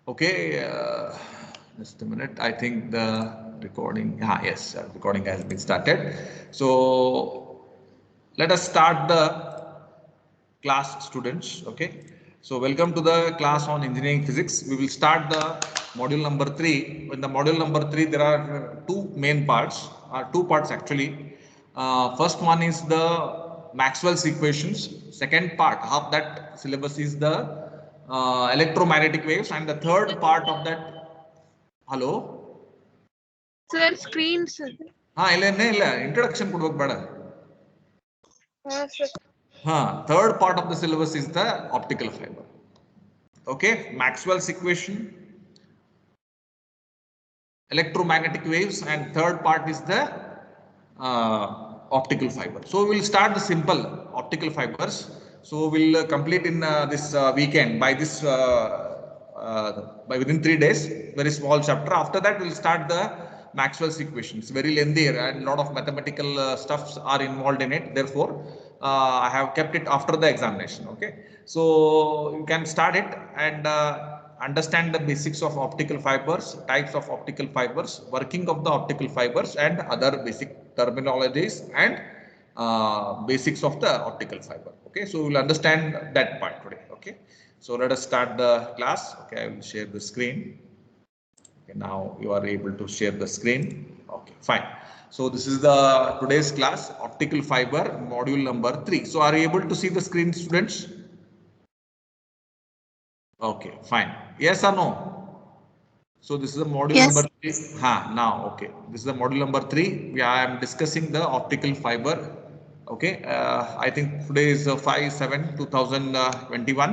Okay, just a minute. I think the recording, yes, recording has been started. So let us start the class, students. Okay. So welcome to the class on engineering physics. We will start the module number 3. In the module number 3, there are two main parts, two parts actually. First one is the Maxwell's equations. Second part of that syllabus is the electromagnetic waves, and the third part of that. Hello. Sir, screen, sir. ಇಲ್ಲ introduction ಕೊಡ್ಬೇಕು ಬೇಡ. Sir. Third part of the syllabus is the optical fiber. Okay, Maxwell's equation, electromagnetic waves, and third part is the optical fiber. So we'll start the simple optical fibers. So we'll complete in this weekend by this by within 3 days. Very small chapter. After that, we'll start the Maxwell's equations. Very lengthy and a lot of mathematical stuffs are involved in it. Therefore, I have kept it after the examination. Okay, so you can start it and understand the basics of optical fibers, types of optical fibers, working of the optical fibers, and other basic terminologies and basics of the optical fiber. Okay, so we'll understand that part today. Okay, so let us start the class. Okay, I will share the screen. Okay, now you are able to share the screen. Okay, fine. So this is the today's class, optical fiber, module number 3. So are you able to see the screen, students? Okay, fine. Yes or no? So this is the module Yes. number 3. Now, okay. This is the module number 3. I am discussing the optical fiber. Okay, I think today is 5/7/2021.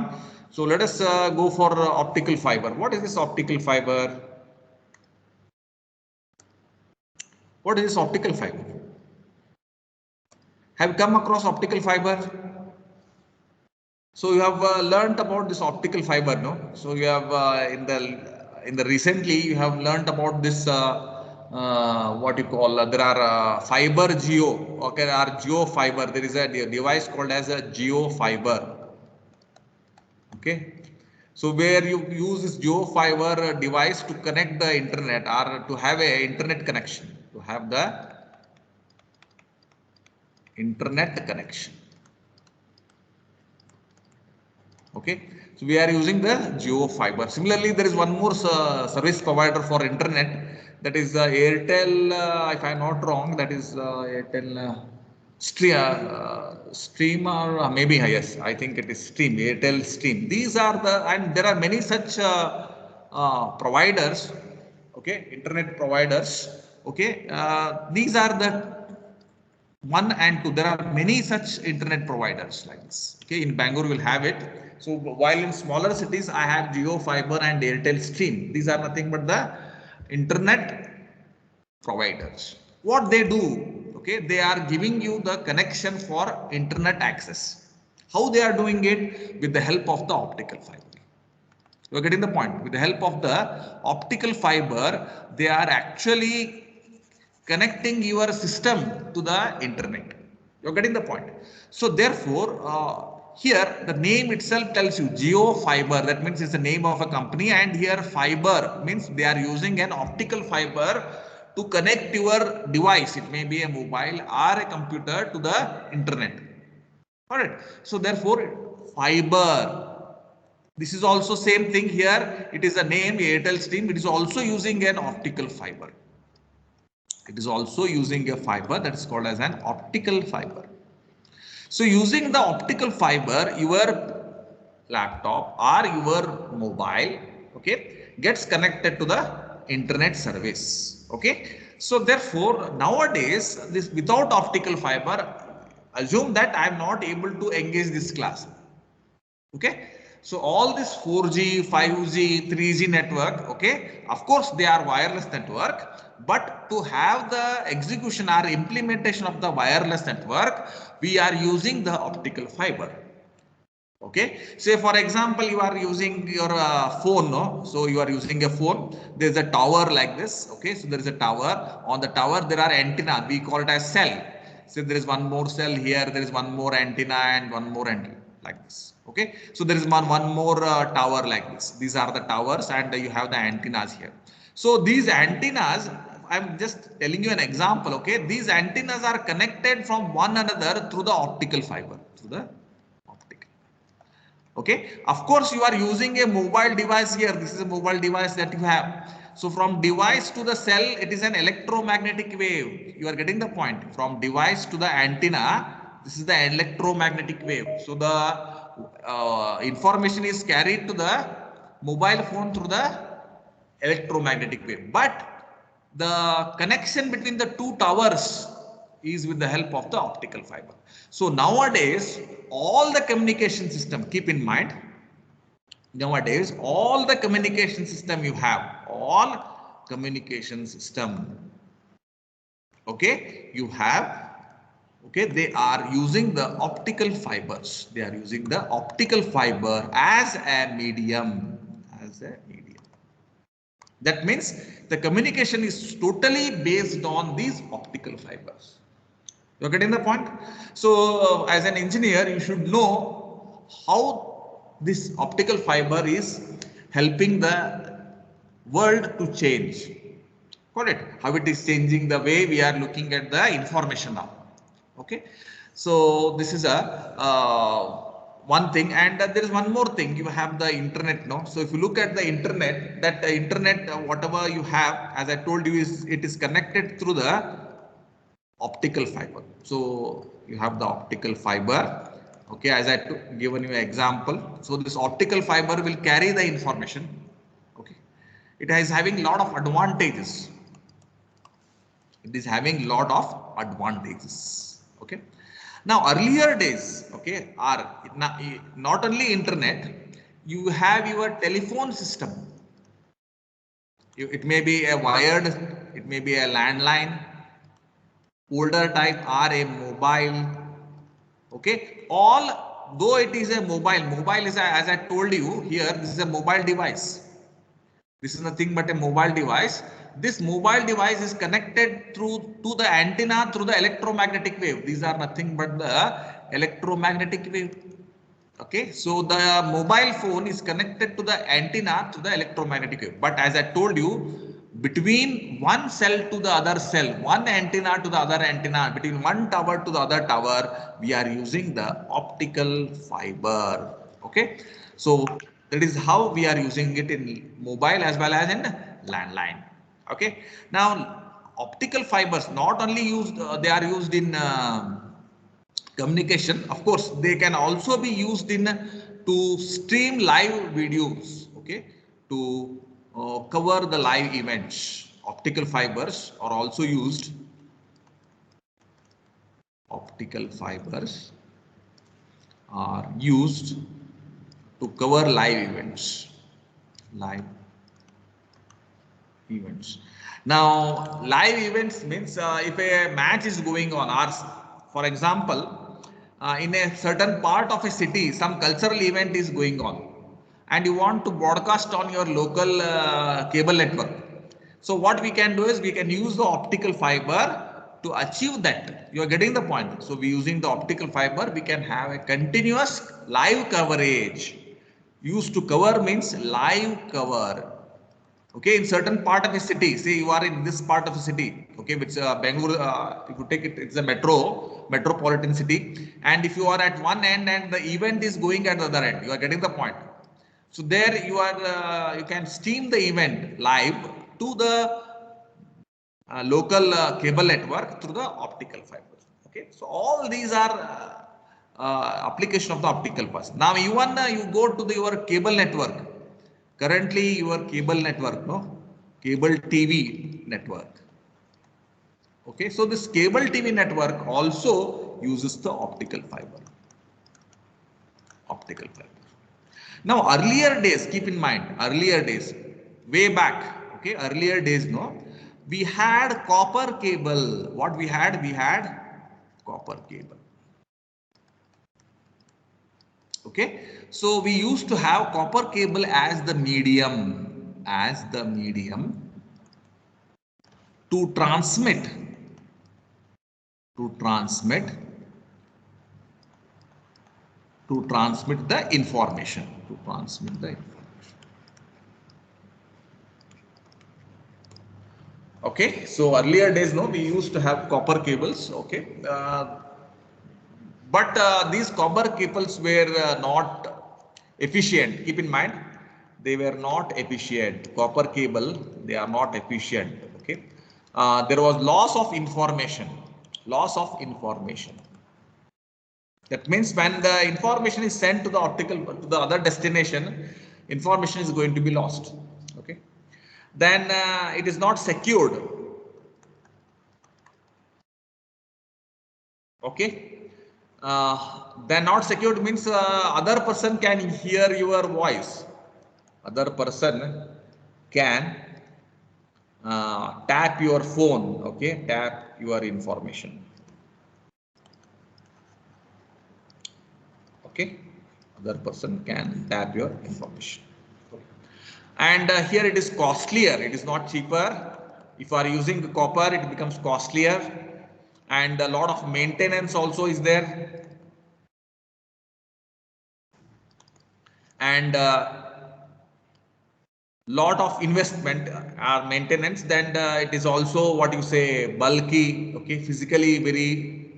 So let us go for optical fiber. What is this optical fiber? What is this optical fiber? Have you come across optical fiber? So you have learnt about this optical fiber, no? So you have in the recently you have learnt about this what you call there are fiber geo. Okay, there are geo fiber. There is a device called as a geo fiber. Okay, so where you use this geo fiber device to connect the internet or to have a internet connection, to have the internet connection. Okay, so we are using the Jio fiber. Similarly, there is one more service provider for internet, that is Airtel. If I am not wrong, that is Airtel Stream, or maybe yes, I think it is Stream, Airtel Stream. These are the, and there are many such providers. Okay, internet providers. Okay, these are the 1 and 2. There are many such internet providers like this. Okay, in Bangalore you will have it. So while in smaller cities I have Jio Fiber and Airtel Stream. These are nothing but the internet providers. What they do? Okay, they are giving you the connection for internet access. How they are doing it? With the help of the optical fiber. You are getting the point. With the help of the optical fiber, they are actually connecting your system to the internet. You're getting the point. So therefore, here the name itself tells you Geo Fiber. That means it's the name of a company, and here fiber means they are using an optical fiber to connect your device. It may be a mobile or a computer to the internet. Alright. So therefore, fiber. This is also same thing here. It is a name Airtel Stream. It is also using an optical fiber. It is also using a fiber that is called as an optical fiber. So using the optical fiber, your laptop or your mobile, okay, gets connected to the internet service. Okay. So therefore, nowadays, this without optical fiber, assume that I am not able to engage this class. Okay. So all this 4G, 5G, 3G network, okay, of course they are wireless network, but to have the execution or implementation of the wireless network, we are using the optical fiber. Okay, say for example, you are using your phone, no? So you are using a phone, there is a tower like this. Okay, so there is a tower. On the tower there are antenna, we call it as cell. So there is one more cell here, there is one more antenna and one more antenna. like this. Okay, so there is one more tower like this. These are the towers, and you have the antennas here. So these antennas, I'm just telling you an example. Okay, these antennas are connected from one another through the optical fiber, through the optical. Okay, of course you are using a mobile device here. This is a mobile device that you have. So from device to the cell, it is an electromagnetic wave. You are getting the point. From device to the antenna, this is the electromagnetic wave. So the information is carried to the mobile phone through the electromagnetic wave. But the connection between the two towers is with the help of the optical fiber. So nowadays, all the communication system, keep in mind, nowadays, all the communication system you have, all communication system, okay, you have, okay, they are using the optical fibers. They are using the optical fiber as a medium, as a medium. That means the communication is totally based on these optical fibers. You're getting the point? So as an engineer, you should know how this optical fiber is helping the world to change. Got it? How it is changing the way we are looking at the information now. Okay. So this is a one thing, and there is one more thing. You have the internet, no? So if you look at the internet, that the internet, whatever you have, as I told you, is it is connected through the optical fiber. So you have the optical fiber. Okay, as I given you an example. So this optical fiber will carry the information. Okay, it is having lot of advantages. It is having lot of advantages. Okay. Now earlier days, okay, are not only internet, you have your telephone system. It may be a wired, it may be a landline, older type are a mobile. Okay, all though it is a mobile is a, as I told you here, this is a mobile device. This is nothing but a mobile device. This mobile device is connected through to the antenna through the electromagnetic wave. These are nothing but the electromagnetic wave. Okay, so the mobile phone is connected to the antenna through the electromagnetic wave. But as I told you, between one cell to the other cell, one antenna to the other antenna, between one tower to the other tower, we are using the optical fiber. Okay, so that is how we are using it in mobile as well as in landline. Okay, now optical fibers not only used, they are used in communication. Of course, they can also be used in to stream live videos. Okay, to cover the live events. Optical fibers are also used. Optical fibers are used to cover live events. Live events. Now, live events means if a match is going on, or for example, in a certain part of a city, some cultural event is going on, and you want to broadcast on your local cable network. So what we can do is we can use the optical fiber to achieve that. You are getting the point. So we using the optical fiber, we can have a continuous live coverage. Used to cover means live cover. Okay, in certain part of a city, say you are in this part of a city, okay, which Bangalore, if you take it, it's a metropolitan city, and if you are at one end and the event is going at the other end, you are getting the point. So there you are, you can stream the event live to the local cable network through the optical fiber. Okay, so all these are application of the optical fiber. Now even you go to your cable network. Currently, your cable network, no, cable TV network. Okay, so this cable TV network also uses the optical fiber. Optical fiber. Now, earlier days, keep in mind, earlier days, way back, okay, earlier days, no, we had copper cable. What we had? We had copper cable. Okay, so we used to have copper cable as the medium, to transmit to transmit the information. Okay, so earlier days, no, we used to have copper cables. Okay, but these copper cables were not efficient. Keep in mind, they were not efficient. Copper cable, they are not efficient. Okay, there was loss of information. That means when the information is sent to the other destination, information is going to be lost. Okay, then it is not secured. Okay, then not secured means other person can hear your voice. Other person can tap your phone. Okay, tap your information. Okay, other person can tap your information. And here it is costlier. It is not cheaper. If you are using copper, it becomes costlier, and a lot of maintenance also is there. And lot of investment or maintenance, then it is also what you say bulky. Okay, physically very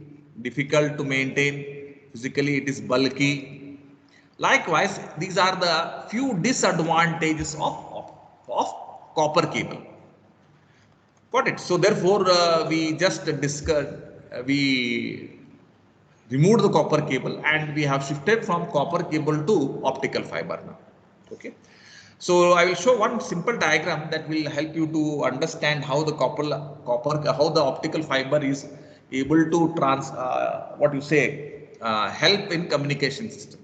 difficult to maintain. Physically it is bulky. Likewise, these are the few disadvantages of copper cable. Got it? So therefore we just discussed, we removed the copper cable and we have shifted from copper cable to optical fiber now. Okay. So I will show one simple diagram that will help you to understand how the how the optical fiber is able to help in communication system.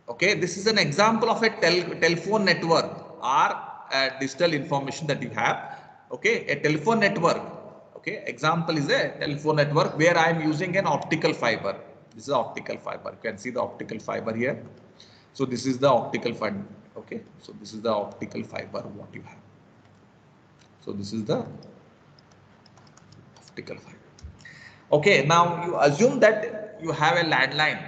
Okay, this is an example of a telephone network or a digital information that you have. Okay, a telephone network. Okay, example is a telephone network where I am using an optical fiber. This is optical fiber. You can see the optical fiber here. So this is the optical fiber. Okay, so this is the optical fiber what you have. So this is the optical fiber. Okay, now you assume that you have a landline.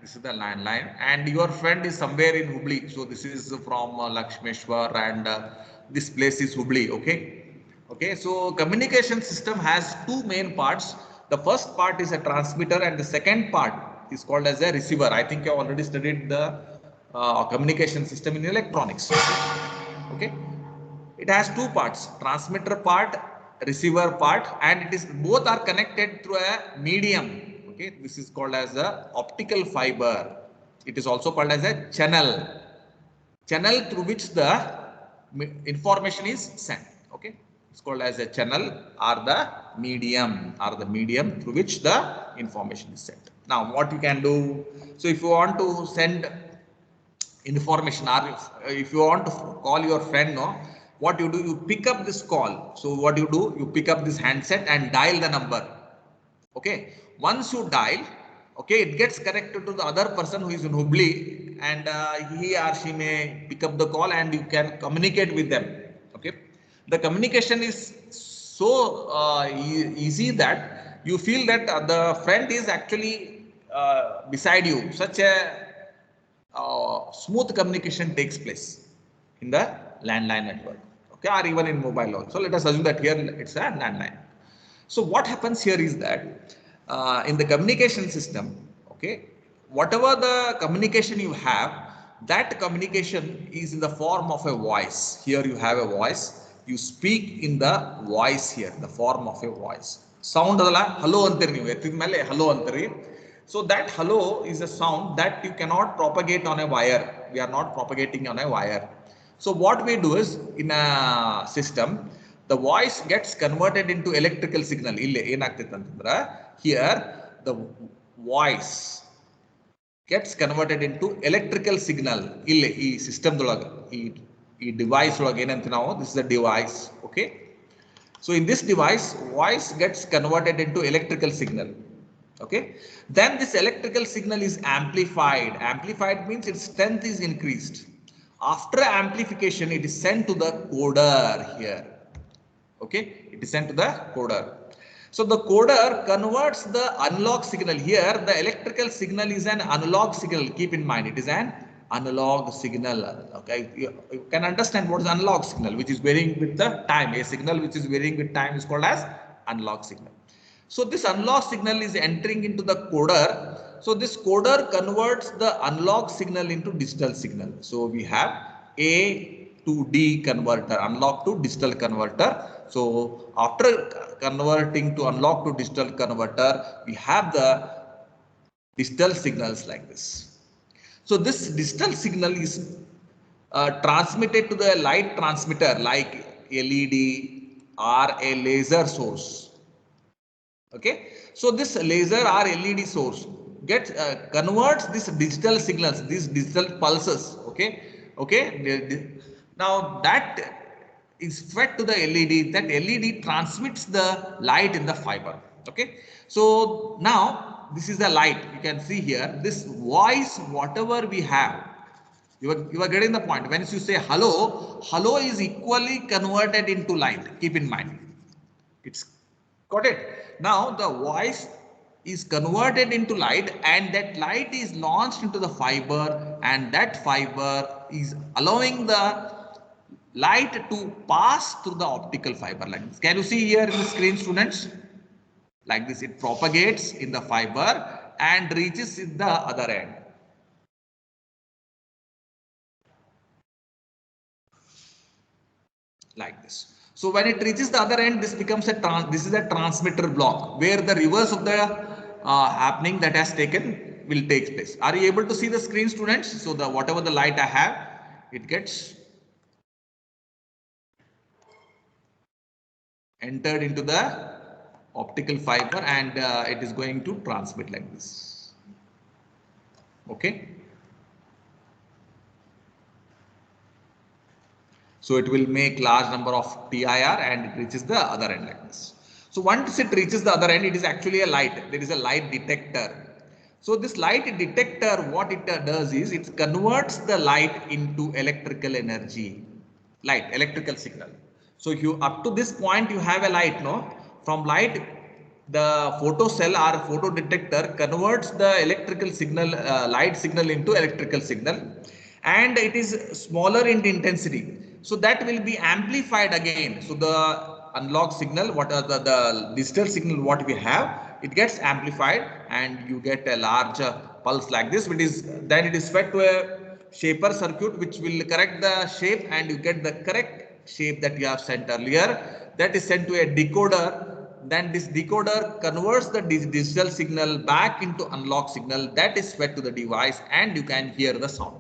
This is the landline, and your friend is somewhere in Hubli. So this is from Lakshmeshwar, and this place is Hubli. Okay, okay. So communication system has two main parts. The first part is a transmitter, and the second part is called as a receiver. I think you have already studied the communication system in electronics. Okay, it has two parts: transmitter part, receiver part, and it is both are connected through a medium. Okay, this is called as a optical fiber. It is also called as a channel through which the information is sent. Okay, it's called as a channel or the medium through which the information is sent. Now what you can do, so if you want to send information, or if you want to call your friend, no, what you do, you pick up this call. So what you do, you pick up this handset and dial the number. Okay, once you dial, okay, it gets connected to the other person who is in Hubli, and he or she may pick up the call and you can communicate with them. Okay, the communication is so easy that you feel that the friend is actually beside you. Such a smooth communication takes place in the landline network. Okay, or even in mobile also. Let us assume that here it's a landline. So what happens here is that in the communication system, okay, whatever the communication you have, that communication is in the form of a voice. Here you have a voice. You speak in the voice here, the form of a voice. Sound adala hello antari ನೀವು ಎತ್ತಿದ ಮೇಲೆ hello antari. So that hello is a sound that you cannot propagate on a wire. We are not propagating on a wire. So what we do is, in a system, the voice gets converted into electrical signal. Here the voice gets converted into electrical signal. Ee system ee device this is a device. Okay, so in this device, voice gets converted into electrical signal. Okay, then this electrical signal is amplified. Amplified means its strength is increased. After amplification, it is sent to the coder here. Okay, it is sent to the coder. So the coder converts the analog signal. Here the electrical signal is an analog signal. Keep in mind, it is an analog signal. Okay, you can understand what is analog signal, which is varying with the time. A signal which is varying with time is called as analog signal. So this analog signal is entering into the coder. So this coder converts the analog signal into digital signal. So we have A to D converter, analog to digital converter. So after converting to analog to digital converter, we have the digital signals like this. So this digital signal is transmitted to the light transmitter like LED or a laser source. Okay, so this laser or LED source gets converts this digital signals, these digital pulses. Okay. Now that is fed to the LED. That LED transmits the light in the fiber. Okay, so now this is the light. You can see here this voice, whatever we have. You are getting the point. When you say hello, hello is equally converted into light. Keep in mind. It's got it. Now the voice is converted into light, and that light is launched into the fiber, and that fiber is allowing the light to pass through the optical fiber like this. Can you see here in the screen, students? Like this, it propagates in the fiber and reaches in the other end. Like this. So when it reaches the other end, this becomes this is a transmitter block where the reverse of the happening that has taken will take place. Are you able to see the screen, students? So the whatever the light I have, it gets entered into the optical fiber, and it is going to transmit like this. Okay. So it will make large number of TIR and it reaches the other end like this. So once it reaches the other end, it is actually a light. There is a light detector. So this light detector, what it does is it converts the light into electrical energy, electrical signal. So you up to this point you have a light, no? From light, the photo cell or photo detector converts the electrical signal, light signal into electrical signal, and it is smaller in intensity. So that will be amplified again. So the analog signal, what are the digital signal what we have, it gets amplified and you get a larger pulse like this, which is then it is fed to a shaper circuit which will correct the shape, and you get the correct shape that you have sent earlier. That is sent to a decoder. Then this decoder converts the digital signal back into analog signal that is fed to the device, and you can hear the sound.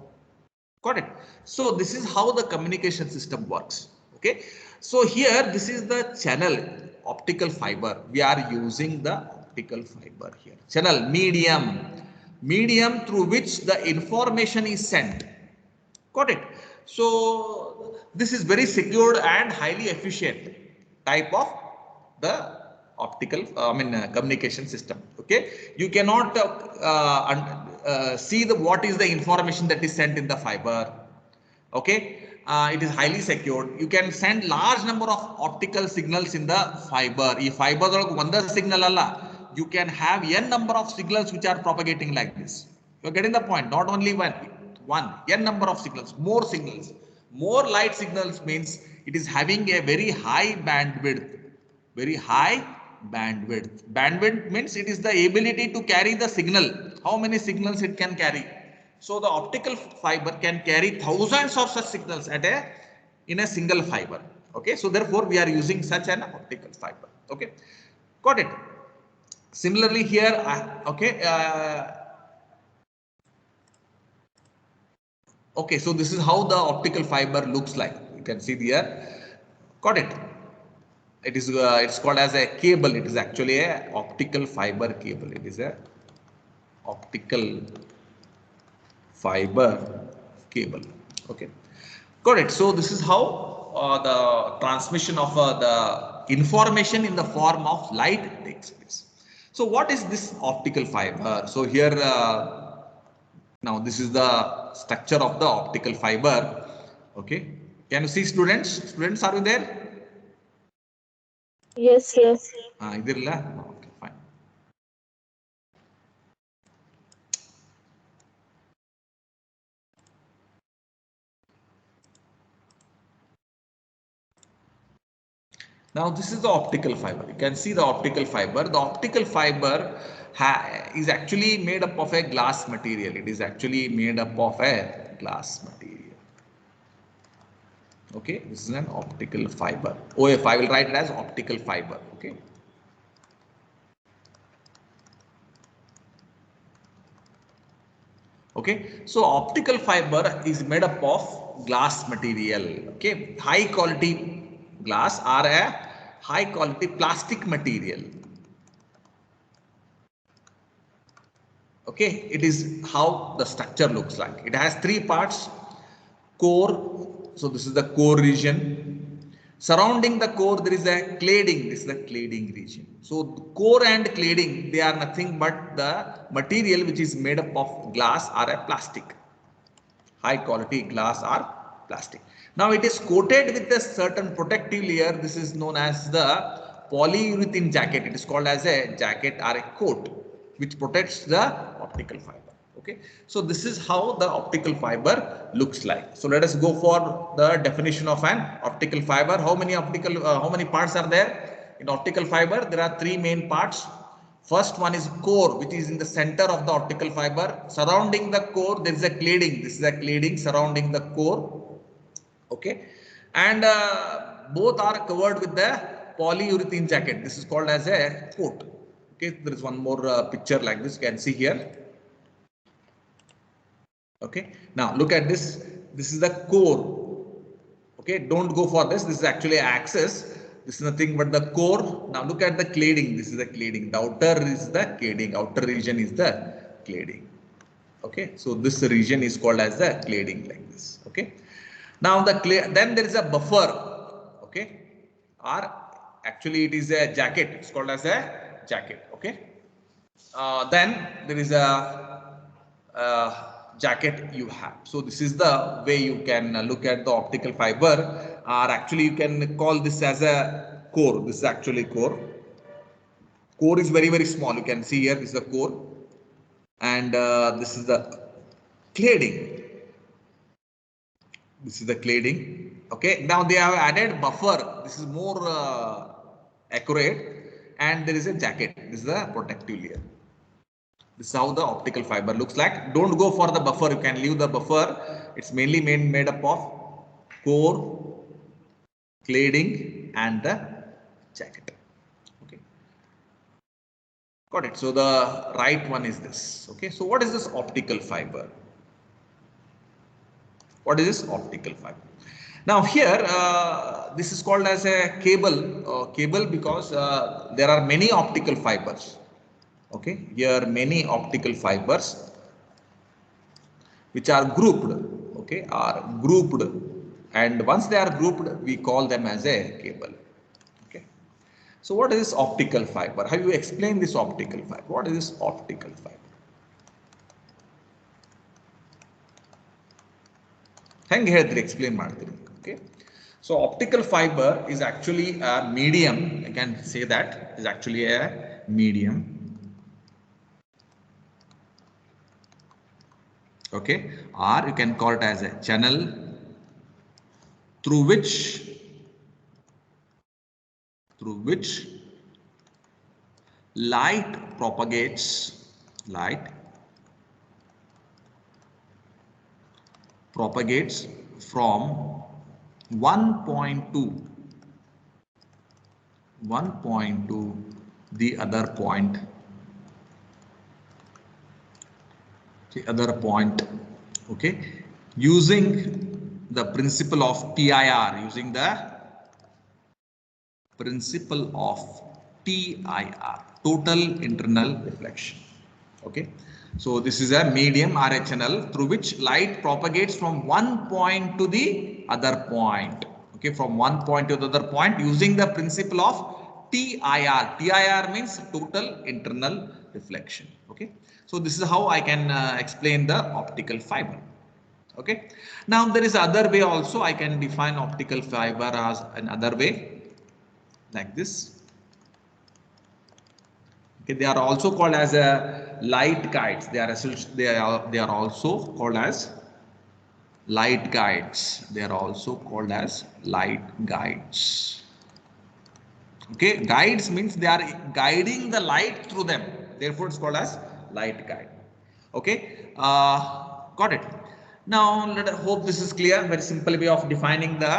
Got it? So this is how the communication system works. Okay. So here this is the channel optical fiber. We are using the optical fiber here. Channel medium through which the information is sent. Got it? So this is very secured and highly efficient type of the optical communication system. Okay, you cannot see what is the information that is sent in the fiber. Okay, it is highly secured. You can send large number of optical signals in the fiber. If fiber one signal alla, you can have n number of signals which are propagating like this. You're getting the point. Not only one n number of signals, more signals, more light signals means it is having a very high bandwidth. Very high bandwidth. Bandwidth means it is the ability to carry the signal. How many signals it can carry? So the optical fiber can carry thousands of such signals in a single fiber. Okay, so therefore we are using such an optical fiber. Okay, got it. Similarly here, okay, so this is how the optical fiber looks like. You can see here. Got it. It is it's called as a cable. It is actually a optical fiber cable. It is a optical fiber cable. Okay, got it. So this is how the transmission of the information in the form of light takes place. So what is this optical fiber? So here now this is the structure of the optical fiber. Okay, can you see, students? Students, are you there? Yes, yes. ಇದಿರಲ್ಲ. Okay, fine. Now this is the optical fiber. You can see the optical fiber. The optical fiber is actually made up of a glass material. It is actually made up of a glass material. Okay, this is an optical fiber. OF, I will write it as optical fiber. Okay. Okay, so optical fiber is made up of glass material. Okay, high quality glass or a high quality plastic material. Okay, it is how the structure looks like. It has three parts: core, so this is the core region. Surrounding the core there is a cladding, this is the cladding region. So the core and cladding, they are nothing but the material which is made up of glass or a plastic, high quality glass or plastic. Now it is coated with a certain protective layer. This is known as the polyurethane jacket. It is called as a jacket or a coat which protects the optical fiber. Okay, so this is how the optical fiber looks like. So let us go for the definition of an optical fiber. How many parts are there in optical fiber? There are three main parts. First one is core, which is in the center of the optical fiber. Surrounding the core there is a cladding. This is a cladding surrounding the core. Okay, and both are covered with the polyurethane jacket. This is called as a coat. Okay, there is one more picture like this, you can see here. Okay, now look at this. This is the core. Okay, don't go for this. This is actually axis. This is nothing but the core. Now look at the cladding. This is the cladding. The outer is the cladding. Outer region is the cladding. Okay, so this region is called as the cladding like this. Okay, now then there is a buffer. Okay, or actually it is a jacket. It's called as a jacket. Okay, then there is a jacket you have. So this is the way you can look at the optical fiber, or actually you can call this as a core. This is actually core. Core is very small. You can see here, this is the core, and this is the cladding. This is the cladding. Okay, now they have added buffer. This is more accurate, and there is a jacket. This is the protective layer. This is how the optical fiber looks like. Don't go for the buffer. You can leave the buffer. It's mainly made up of core, cladding, and the jacket. Okay, got it. So the right one is this. Okay, so what is this optical fiber? What is this optical fiber? Now here, this is called as a cable because there are many optical fibers. Okay, here many optical fibers which are grouped. Okay, are grouped, and once they are grouped, we call them as a cable. Okay, so what is this optical fiber? Have you explained this optical fiber? What is this optical fiber? ಹೆಂಗೆ ಹೇಳ್ತೀರಿ explain ಮಾಡ್ತೀರಿ? Okay, so optical fiber is actually a medium. I can say that is actually a medium. Okay, or you can call it as a channel through which light propagates from one point to the other point. Okay, using the principle of TIR, total internal reflection. Okay, so this is a medium or a channel through which light propagates from one point to the other point. Okay, from one point to the other point using the principle of TIR. TIR means total internal reflection. Okay, so this is how I can explain the optical fiber. Okay, now there is other way also. I can define optical fiber as another way like this. Okay, they are also called as light guides. They are also called as light guides. They are also called as light guides. Okay, guides means they are guiding the light through them. Therefore, it's called as light guide. Okay, got it. Now, hope this is clear. Very simple way of defining the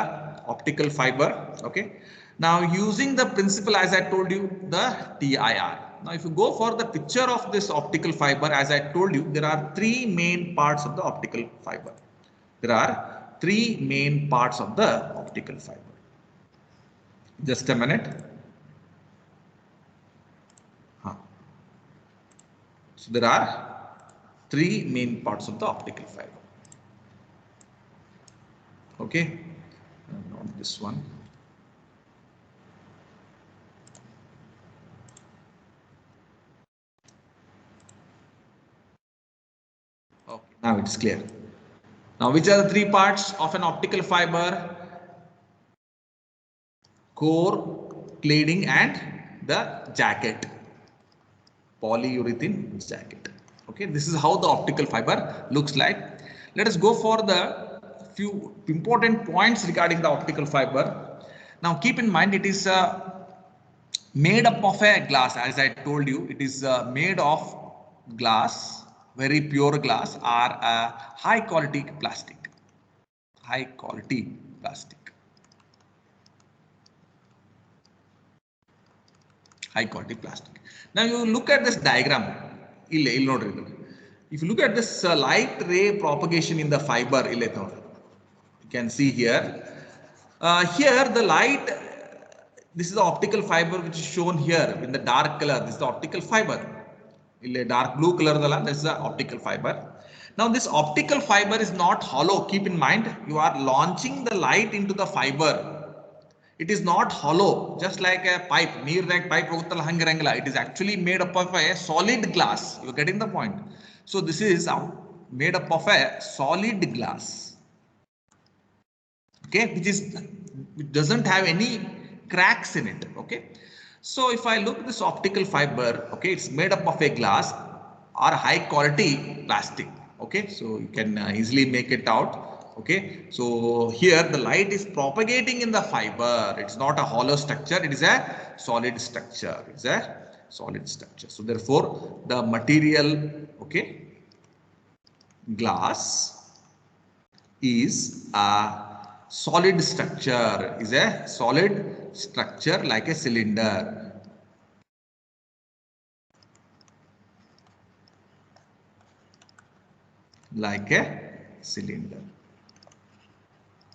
optical fiber. Okay. Now, using the principle as I told you, the TIR. Now, if you go for the picture of this optical fiber, as I told you, there are three main parts of the optical fiber. There are three main parts of the optical fiber. Just a minute. So there are three main parts of the optical fiber. Okay, not this one. Okay, now it's clear. Now, which are the three parts of an optical fiber? Core, cladding, and the jacket. Polyurethane jacket. Okay, this is how the optical fiber looks like. Let us go for the few important points regarding the optical fiber. Now, keep in mind it is made up of a glass. As I told you, it is made of glass, very pure glass, or high quality plastic. High quality plastic. High quality plastic. Now you look at this diagram. If you look at this light ray propagation in the fiber, you can see here. Here the light, this is the optical fiber which is shown here in the dark color. This is the optical fiber. Dark blue color, this is the optical fiber. Now this optical fiber is not hollow. Keep in mind, you are launching the light into the fiber. It is not hollow, just like a pipe. It is actually made up of a solid glass. You're getting the point. So this is made up of a solid glass. Okay, it doesn't have any cracks in it. Okay. So if I look at this optical fiber, okay, it's made up of a glass or high quality plastic. Okay, so you can easily make it out. Okay, so here the light is propagating in the fiber. It's not a hollow structure. It is a solid structure. It's a solid structure. So therefore, the material, okay, glass is a solid structure. Is a solid structure like a cylinder. Like a cylinder.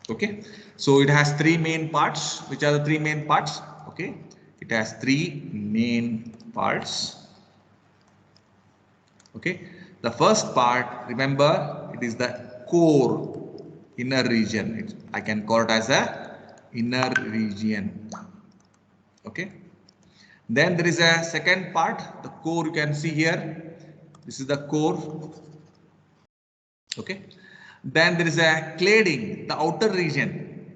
Okay, so it has three main parts. Which are the three main parts? Okay, it has three main parts. Okay, the first part, remember, it is the core, inner region. I can call it as a inner region. Okay, then there is a second part, the core. You can see here. This is the core. Okay. Then there is a cladding, the outer region.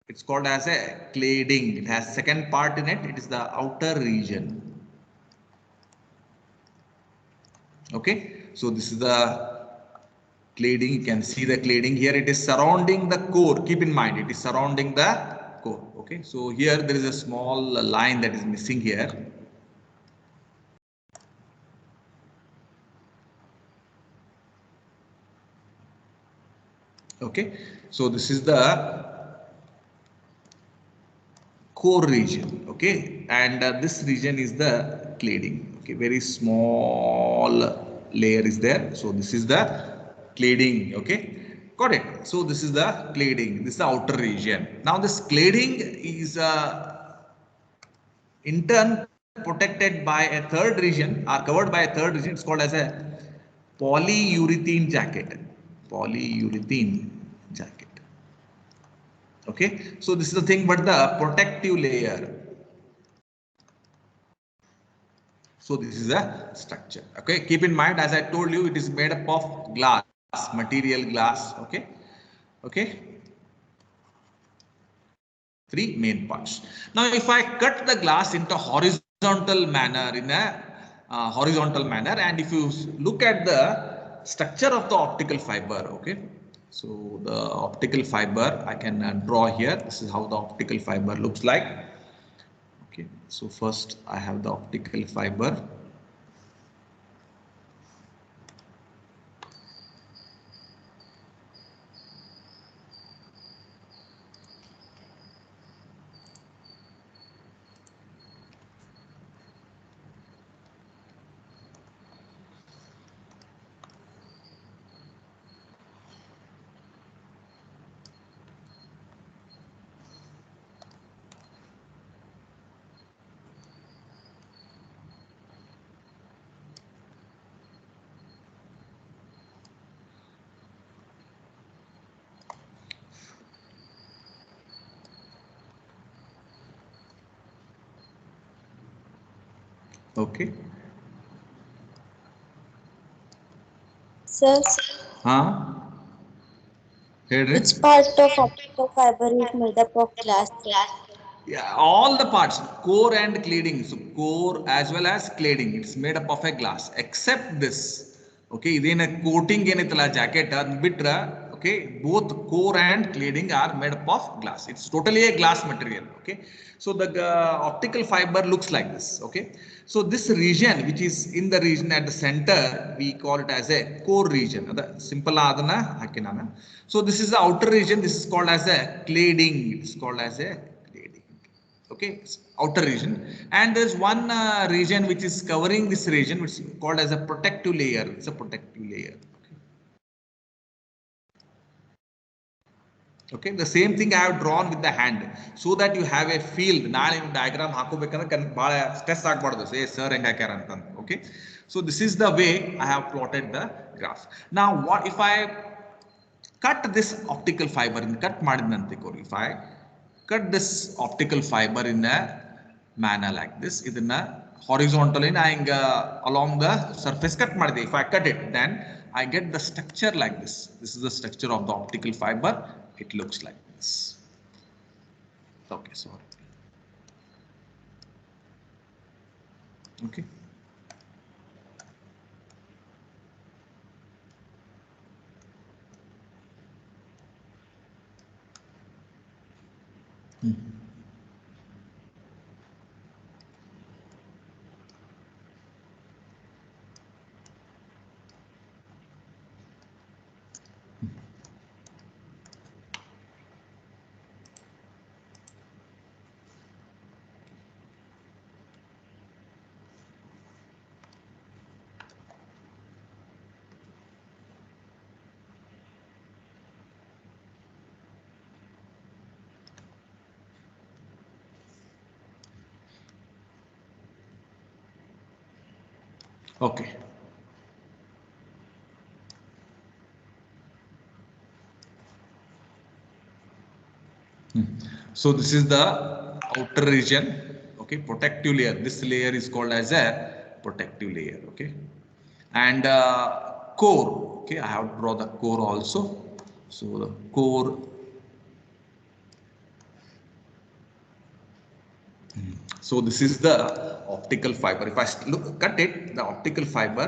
It's called as a cladding. It has second part in it. It is the outer region. Okay. So this is the cladding. You can see the cladding here. It is surrounding the core. Keep in mind, it is surrounding the core. Okay. So here there is a small line that is missing here. Okay, so this is the core region. Okay, and this region is the cladding. Okay, very small layer is there. So this is the cladding. Okay, got it. So this is the cladding. This is the outer region. Now this cladding is in turn protected by a third region or covered by a third region. It's called as a polyurethane jacket. Polyurethane jacket. Okay, so this is the thing, but the protective layer. So this is a structure. Okay, keep in mind, as I told you, it is made up of glass, material glass. Okay, okay. Three main parts. Now, if I cut the glass into horizontal manner in a horizontal manner. And if you look at the structure of the optical fiber, okay, so the optical fiber I can draw here. This is how the optical fiber looks like. Okay, so first I have the optical fiber. Okay. Sir, Huh? which part of optical fiber is made up of glass, sir? Yeah, all the parts, core and cladding. So core as well as cladding, it's made up of a glass, except this. Okay, then a coating ಏನೈತಲ್ಲ jacket ಬಿಟ್ರ, okay, both core and cladding are made up of glass. It's totally a glass material. Okay, so the optical fiber looks like this. Okay, so this region which is in the region at the center, we call it as a core region. Simple adana ಹಾಕಿ ನಾನು. So this is the outer region. This is called as a cladding. It's called as a cladding. Okay, outer region. And there's one region which is covering this region, which is called as a protective layer. It's a protective layer. Okay, the same thing I have drawn with the hand, so that you have a field. ನಾಳೆ ನೀವು diagram ಹಾಕೋಬೇಕಂದ್ರೆ ಭಾಳ stress ಆಗಬಾರ್ದು, ಸೇ sir ಹೆಂಗೆ ಹಾಕ್ಯಾರ ಅಂತಂದು. Okay, so this is the way I have plotted the graph. Now what if I cut this optical fiber in cut ಮಾಡಿದಂತೆ ಕೋರಿ, if I cut this optical fiber in a manner like this, ಇದನ್ನ horizontally ನಾ ಹಿಂಗ along the surface cut ಮಾಡಿದೆ. If I cut it, then I get the structure like this. This is the structure of the optical fiber. It looks like this. Okay, sorry. Okay. Okay. So this is the outer region. Okay, protective layer. This layer is called as a protective layer. Okay, and core. Okay, I have to draw the core also. So the core. So this is the optical fiber. If I cut it, the optical fiber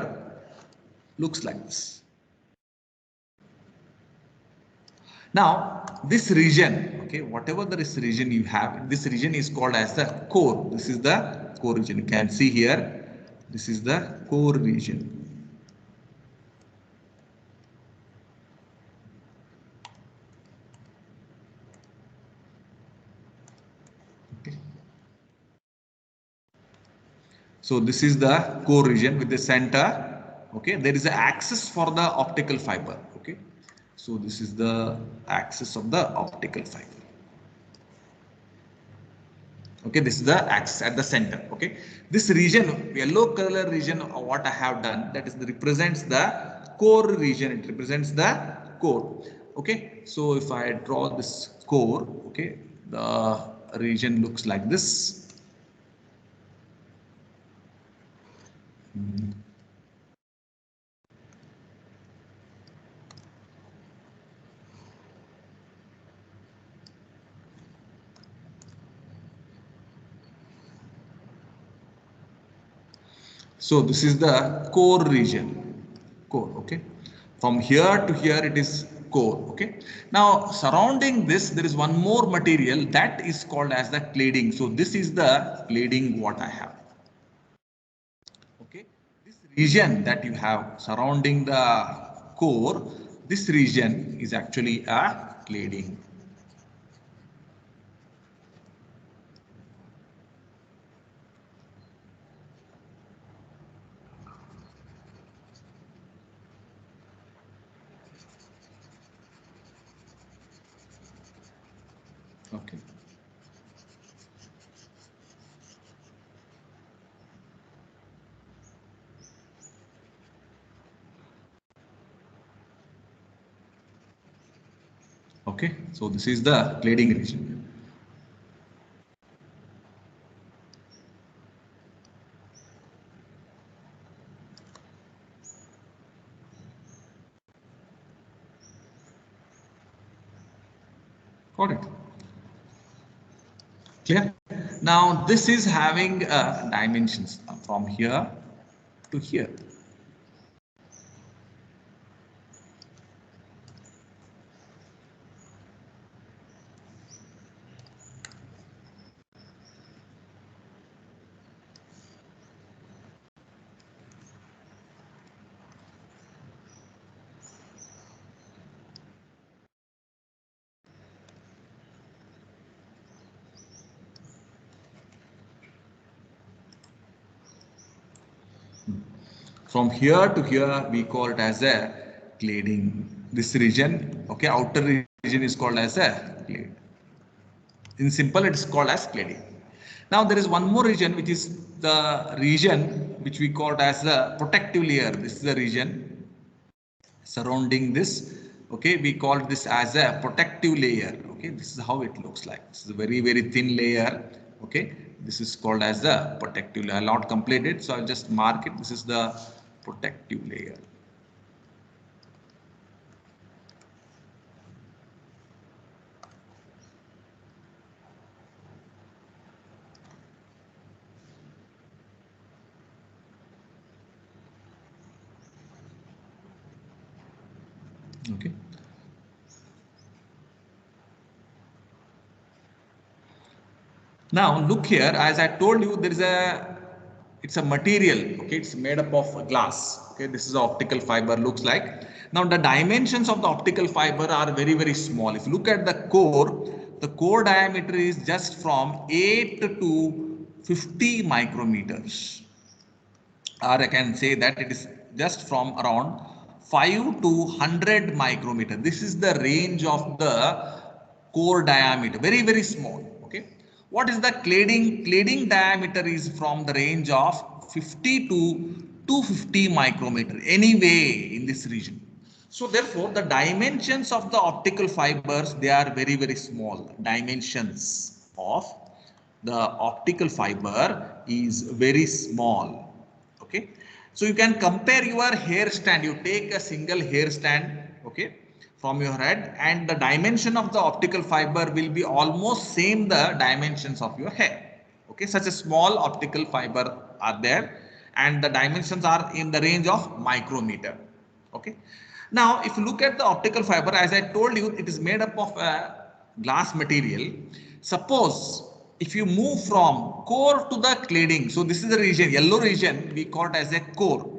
looks like this. Now this region, okay, whatever this region you have, this region is called as the core. This is the core region. You can see here, this is the core region. Okay. So this is the core region with the center. Okay, there is an axis for the optical fiber. Okay, so this is the axis of the optical fiber. Okay, this is the axis at the center. Okay, this region, yellow color region, what I have done, that is represents the core region. It represents the core. Okay, so if I draw this core, okay, the region looks like this. So this is the core region. Core, okay. From here to here it is core, okay. Now surrounding this there is one more material that is called as the cladding. So this is the cladding what I have. Okay, this region that you have surrounding the core, this region is actually a cladding. Okay. Okay, so this is the cladding region. Got it? Clear? Now this is having dimensions from here to here. From here to here, we call it as a cladding. This region, okay, outer region is called as a clad. In simple, it is called as cladding. Now there is one more region, which is the region which we call it as the protective layer. This is the region surrounding this. Okay, we call this as a protective layer. Okay, this is how it looks like. This is a very, very thin layer. Okay, this is called as the protective layer. I'll not complete it, so I'll just mark it. This is the protective layer. Okay. Now look here, as I told you, it's a material, okay, it's made up of glass. Okay, this is optical fiber looks like. Now the dimensions of the optical fiber are very, very small. If you look at the core diameter is just from 8 to 50 micrometers. Or I can say that it is just from around 5 to 100 micrometer. This is the range of the core diameter, very, very small. Okay. What is the cladding? Cladding diameter is from the range of 50 to 250 micrometer, anyway in this region. So therefore, the dimensions of the optical fibers, they are very, very small. Dimensions of the optical fiber is very small. Okay, so you can compare your hair stand. You take a single hair stand, okay, from your head, and the dimension of the optical fiber will be almost same the dimensions of your hair. Okay, such a small optical fiber are there, and the dimensions are in the range of micrometer. Okay, now if you look at the optical fiber, as I told you, it is made up of a glass material. Suppose if you move from core to the cladding, so this is the region, yellow region, we call it as a core.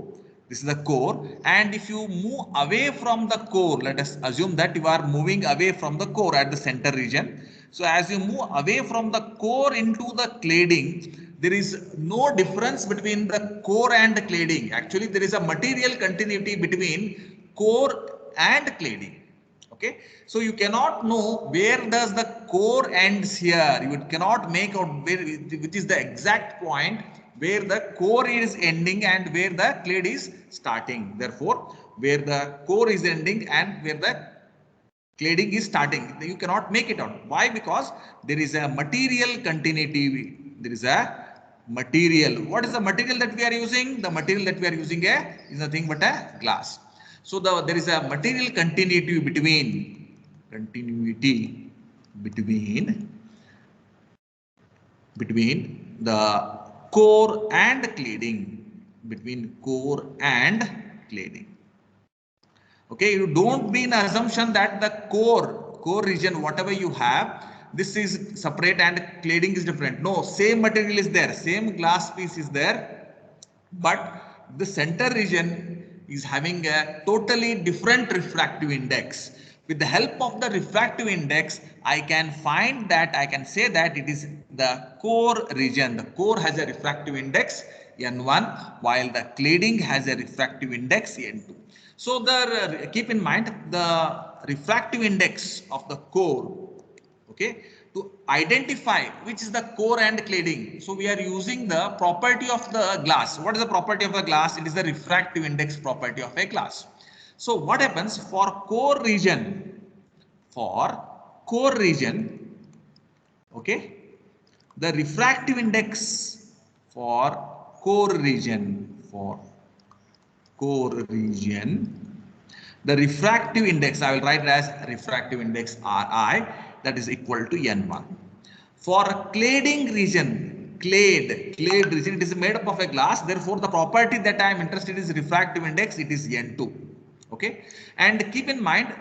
This is the core, and if you move away from the core, let us assume that you are moving away from the core at the center region. So as you move away from the core into the cladding, there is no difference between the core and the cladding. Actually, there is a material continuity between core and cladding. Okay, so you cannot know where does the core ends here. You cannot make out where, which is the exact point where the core is ending and where the clad is starting. Therefore, where the core is ending and where the cladding is starting, you cannot make it out. Why? Because there is a material continuity. There is a material. What is the material that we are using? The material that we are using is nothing but a glass. So there is a material continuity between between the core and cladding. between core and cladding. Okay, you don't be in assumption that the core region, whatever you have, this is separate and cladding is different. No, same material is there, same glass piece is there, but the center region is having a totally different refractive index. With the help of the refractive index, I can find that, I can say that it is the core region. The core has a refractive index N1, while the cladding has a refractive index N2. So the keep in mind the refractive index of the core, okay, to identify which is the core and cladding. So we are using the property of the glass. What is the property of a glass? It is the refractive index property of a glass. So what happens for core region? For core region, okay, the refractive index for core region, the refractive index, I will write it as refractive index Ri, that is equal to N1. For cladding region, clad region, it is made up of a glass. Therefore, the property that I am interested in is refractive index. It is N2. Okay. And keep in mind,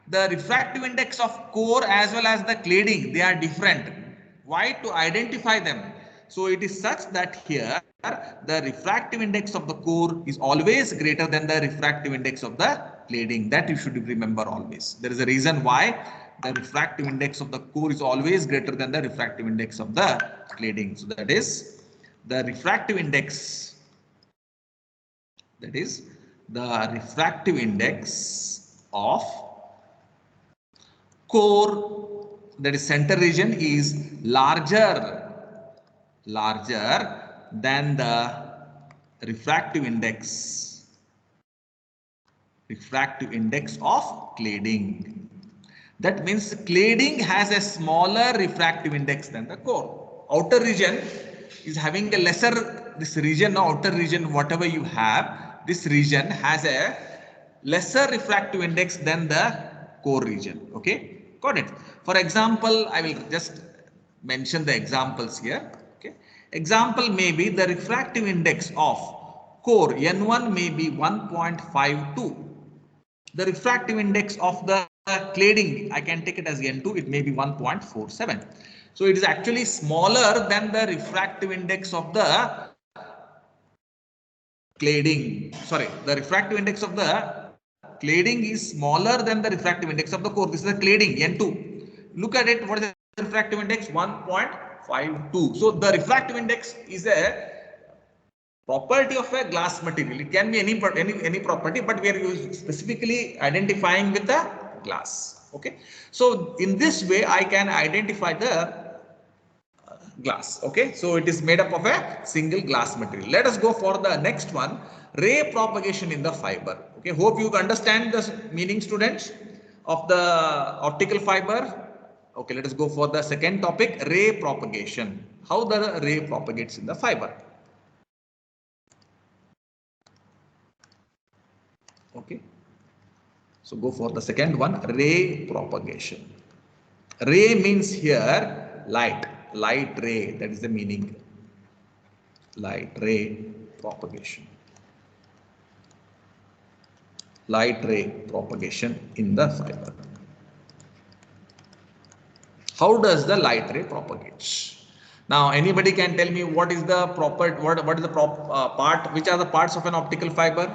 the refractive index of core as well as the cladding, they are different. Why? To identify them. So it is such that here the refractive index of the core is always greater than the refractive index of the cladding. That you should remember always. There is a reason why the refractive index of the core is always greater than the refractive index of the cladding. So that is the refractive index. That is the refractive index of core, that is center region, is larger than the refractive index of cladding. That means cladding has a smaller refractive index than the core. Outer region is having a lesser, this region, outer region, whatever you have, this region has a lesser refractive index than the core region. Okay, got it? For example, I will just mention the examples here. Okay, example may be the refractive index of core N1 may be 1.52. The refractive index of the cladding, I can take it as N2, it may be 1.47. So it is actually smaller than the refractive index of the cladding. Sorry, the refractive index of the cladding is smaller than the refractive index of the core. This is the cladding N2. Look at it. What is the refractive index? 1.52. So the refractive index is a property of a glass material. It can be any property, but we are specifically identifying with the glass. Okay. So in this way, I can identify the glass. Okay. So it is made up of a single glass material. Let us go for the next one, ray propagation in the fiber. Okay. Hope you understand the meaning, students, of the optical fiber. Okay. Let us go for the second topic, ray propagation. How the ray propagates in the fiber. Okay, so go for the second one, ray propagation. Ray means here light ray, that is the meaning, light ray propagation. Light ray propagation in the fiber. How does the light ray propagate? Now anybody can tell me what is the what is the part, which are the parts of an optical fiber?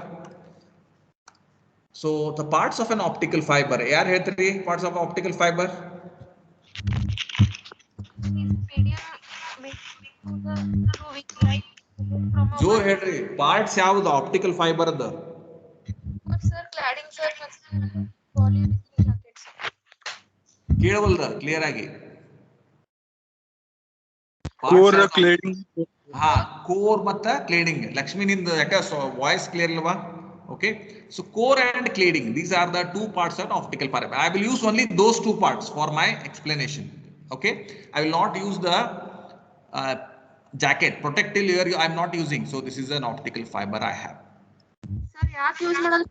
So the parts of an optical fiber, AR 3 parts of optical fiber. Joe Henry, parts ಯಾವುದು optical fiber the? Sir, cladding sir, polyurethane jackets. ಕೇಳವಲ್ದ clear ಆಗಿ. Core cladding. ಹಾ, core ಮತ್ತು cladding. Lakshmi ನಿಂದ ಯಾಕೆ voice clear ಇಲ್ವಾ? Okay, so core and cladding, these are the two parts of optical fiber. I will use only those two parts for my explanation. Okay, I will not use the jacket, protective layer I am not using. So this is an optical fiber I have. Sir, ಯಾಕೆ use ಮಾಡೋದು?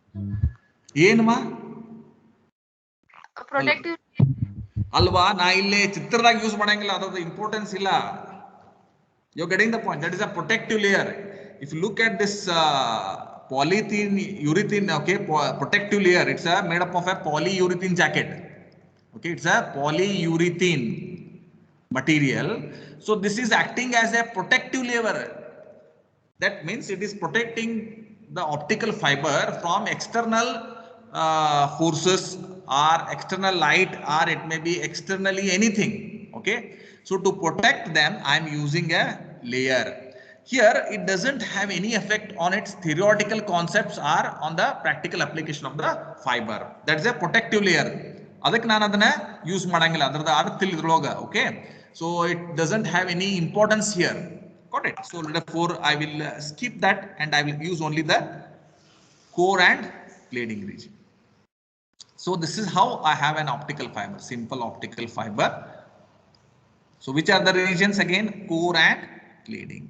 ಏನಮ್ಮ? Protective ಅಲ್ವಾ, ನಾ ಇಲ್ಲಿ ಚಿತ್ರದಾಗ use ಮಾಡಂಗಿಲ್ಲ, ಅದರ importance ಇಲ್ಲ. You're getting the point. That is a protective layer. if you look at this polyethylene urethane, okay, protective layer, it's made up of a polyurethane jacket. Okay, it's a polyurethane material. So this is acting as a protective layer. That means it is protecting the optical fiber from external forces or external light, or it may be externally anything. Okay, so to protect them I am using a layer. Here it doesn't have any effect on its theoretical concepts or on the practical application of the fiber. That is a protective layer. ಅದಕ್ಕೆ ನಾನು ಅದನ್ನ use ಮಾಡಂಗಿಲ್ಲ, ಅದರದ ಅರ್ಥ ತಿಳಿದ್ರೊಳಗ. Okay, so it doesn't have any importance here. Got it? So therefore I will skip that and I will use only the core and cladding region. So this is how I have an optical fiber, simple optical fiber. So which are the regions again? Core and cladding.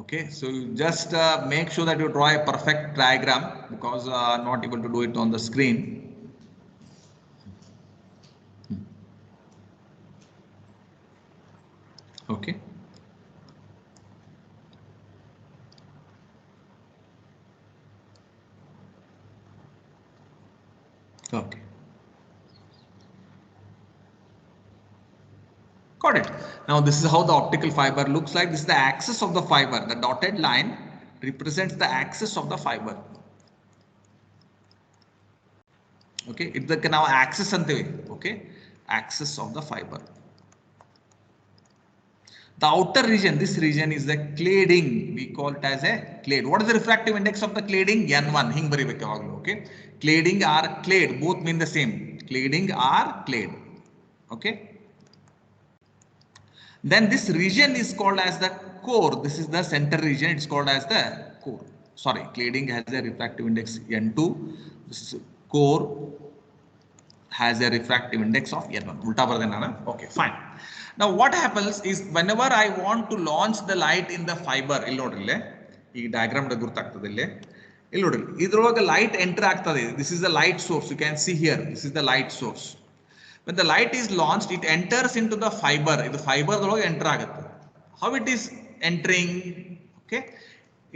Okay, so you just make sure that you draw a perfect diagram, because I'm not able to do it on the screen. Okay. Okay. Got it. Now this is how the optical fiber looks like. This is the axis of the fiber. The dotted line represents the axis of the fiber. Okay, it's the now axis anteve. Okay, axis of the fiber. The outer region, this region is the cladding. We call it as a clad. What is the refractive index of the cladding? N1. Hing baribeke yavaglu. Okay, cladding or clad both mean the same. Cladding or clad. Okay. Then this region is called as the core. This is the center region. It's called as the core. Sorry, cladding has a refractive index N2. This is core has a refractive index of N1. Ulta bardena. Okay, fine. Now what happens is whenever I want to launch the light in the fiber, illi nodrille ee diagram da gurtaagtade ille nodri idrolaga light enter aagtade. This is the light source. You can see here, this is the light source. When the light is launched, it enters into the fiber. The fiber enter agutte. How it is entering? Okay,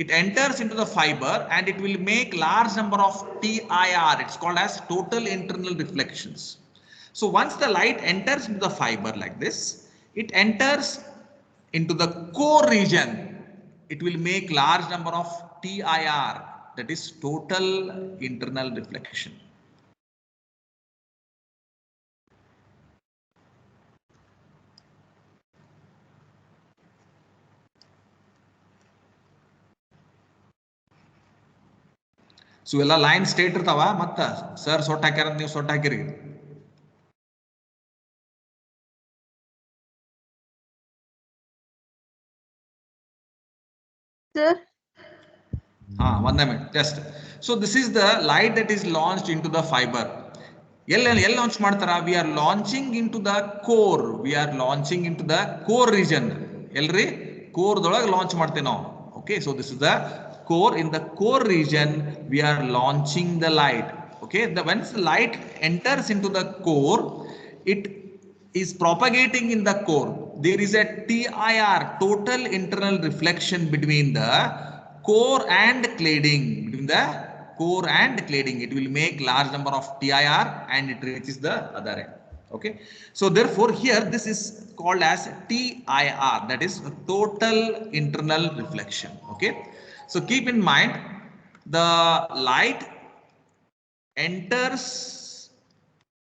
it enters into the fiber and it will make large number of TIR. It's called as total internal reflections. So once the light enters into the fiber like this, it enters into the core region. It will make large number of TIR, that is total internal reflection. So ಎಲ್ಲ line straight ಇರ್ತಾವ, ಮತ್ತ sir ಸೊಟ್ಟ ಹಾಕ್ಯಾರ ನೀವು ಸೊಟ್ಟ ಹಾಕಿರಿ. Sir. 1 minute just. So this is the light that is launched into the fiber. ಎಲ್ಲಿ launch ಮಾಡ್ತಾರ? We are launching into the core. We are launching into the core region. ಎಲ್ರಿ core ದೊಳಗೆ launch ಮಾಡ್ತೇವೆ ನಾವು. Okay, so this is the core. In the core region we are launching the light. Okay, once the light enters into the core, it is propagating in the core. There is a TIR, total internal reflection, between the core and cladding. Between the core and cladding, it will make large number of TIR and it reaches the other end. Okay, so therefore here this is called as TIR, that is total internal reflection. Okay, so keep in mind, the light enters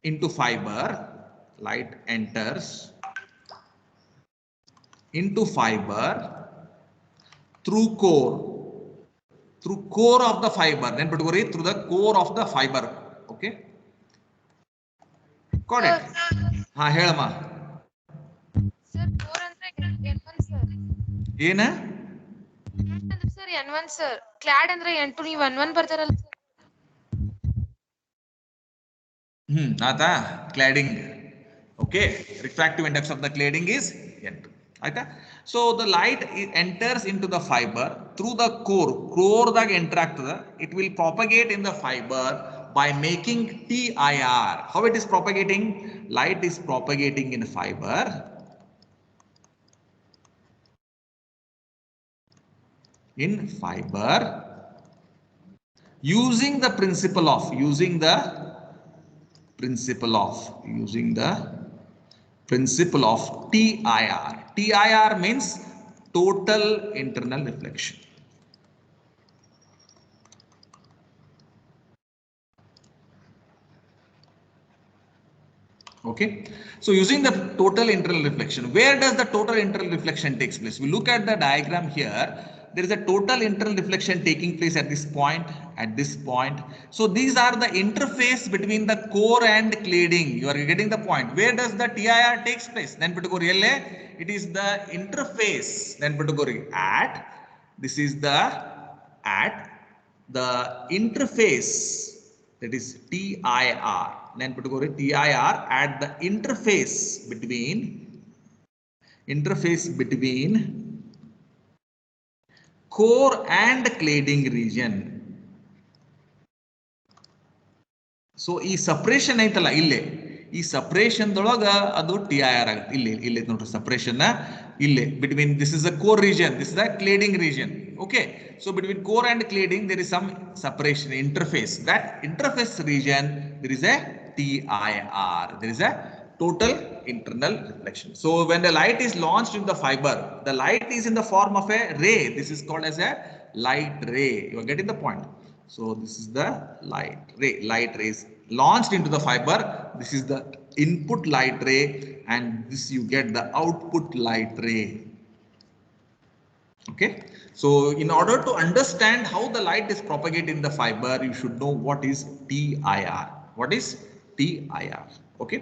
into fiber, light enters into fiber through core of the fiber, then through the core of the fiber. Okay, got it? Ha helama Sir, 4 andre N1 sir. Ena Sir N1 sir. Clad andre N2 ನೀವು N1 ಬರ್ತಾರಲ್ಲ sir. Ata cladding. Okay, refractive index of the cladding is N2. Aita? So the light enters into the fiber through the core ದಾಗ enter ಆಗ್ತದೆ. It will propagate in the fiber by making TIR. How it is propagating? Light is propagating in fiber using the principle of TIR. TIR means total internal reflection. Okay, so using the total internal reflection, where does the total internal reflection takes place? We look at the diagram here. There is a total internal reflection taking place at this point, So these are the interface between the core and cladding. You are getting the point. Where does the TIR takes place? Then it is the interface. Then at this is the interface, that is TIR. Then TIR at the interface between core and cladding region. So ಈ separation ಐತಲ್ಲ ಇಲ್ಲೇ, ಈ separation ದೊಳಗ ಅದು TIR ಆಗುತ್ತೆ. ಇಲ್ಲಿ ನೋಡ್ರಿ separation ಇಲ್ಲೇ between this is a core region, this is a cladding region. Okay, so between core and cladding there is some separation interface. That interface region there is a TIR. There is a total internal reflection. So when the light is launched in the fiber, the light is in the form of a ray. This is called as a light ray. You are getting the point. So this is the light rays launched into the fiber. This is the input light ray, and this you get the output light ray. Okay, so in order to understand how the light is propagated in the fiber, you should know what is TIR. What is TIR? Okay,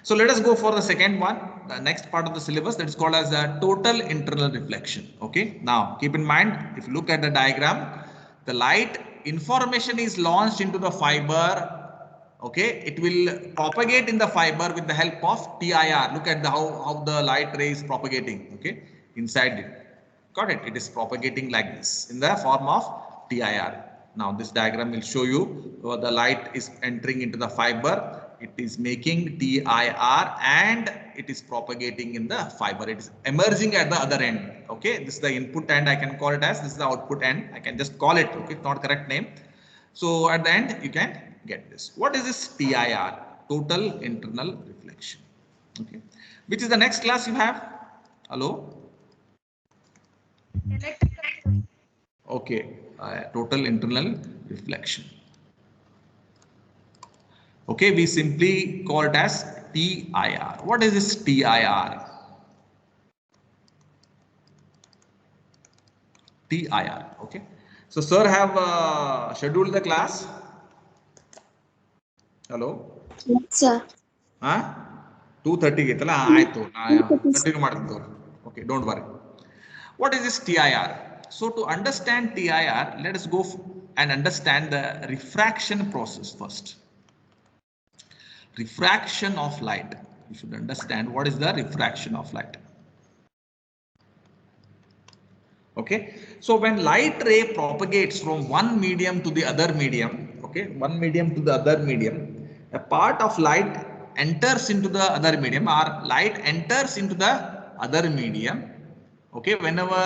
so let us go for the second one, the next part of the syllabus, that is called as the total internal reflection. Okay, now keep in mind, if you look at the diagram, the light information is launched into the fiber. Okay, it will propagate in the fiber with the help of TIR. Look at how the light ray is propagating. Okay, inside it. Got it? It is propagating like this in the form of TIR. Now this diagram will show you the light is entering into the fiber. It is making TIR and it is propagating in the fiber. It is emerging at the other end. Okay, this is the input end. I can call it as this is the output end. I can just call it. Okay, not correct name. So at the end you can get this. What is this TIR? Total internal reflection. Okay, which is the next class you have? Hello. Okay, total internal reflection. Okay, we simply call it as TIR. What is this TIR? TIR. Okay, so sir have scheduled the class. Hello. Yes, sir. 2:30 ಗೆತ್ತಲ್ಲ ಆಯ್ತು continue ಮಾಡ್ತೀನಿ. Okay, don't worry. What is this TIR? So to understand TIR, let us go and understand the refraction process first. Refraction of light. You should understand what is the refraction of light. Okay, so when light ray propagates from one medium to the other medium, okay, one medium to the other medium, a part of light enters into the other medium, or light enters into the other medium. Okay, whenever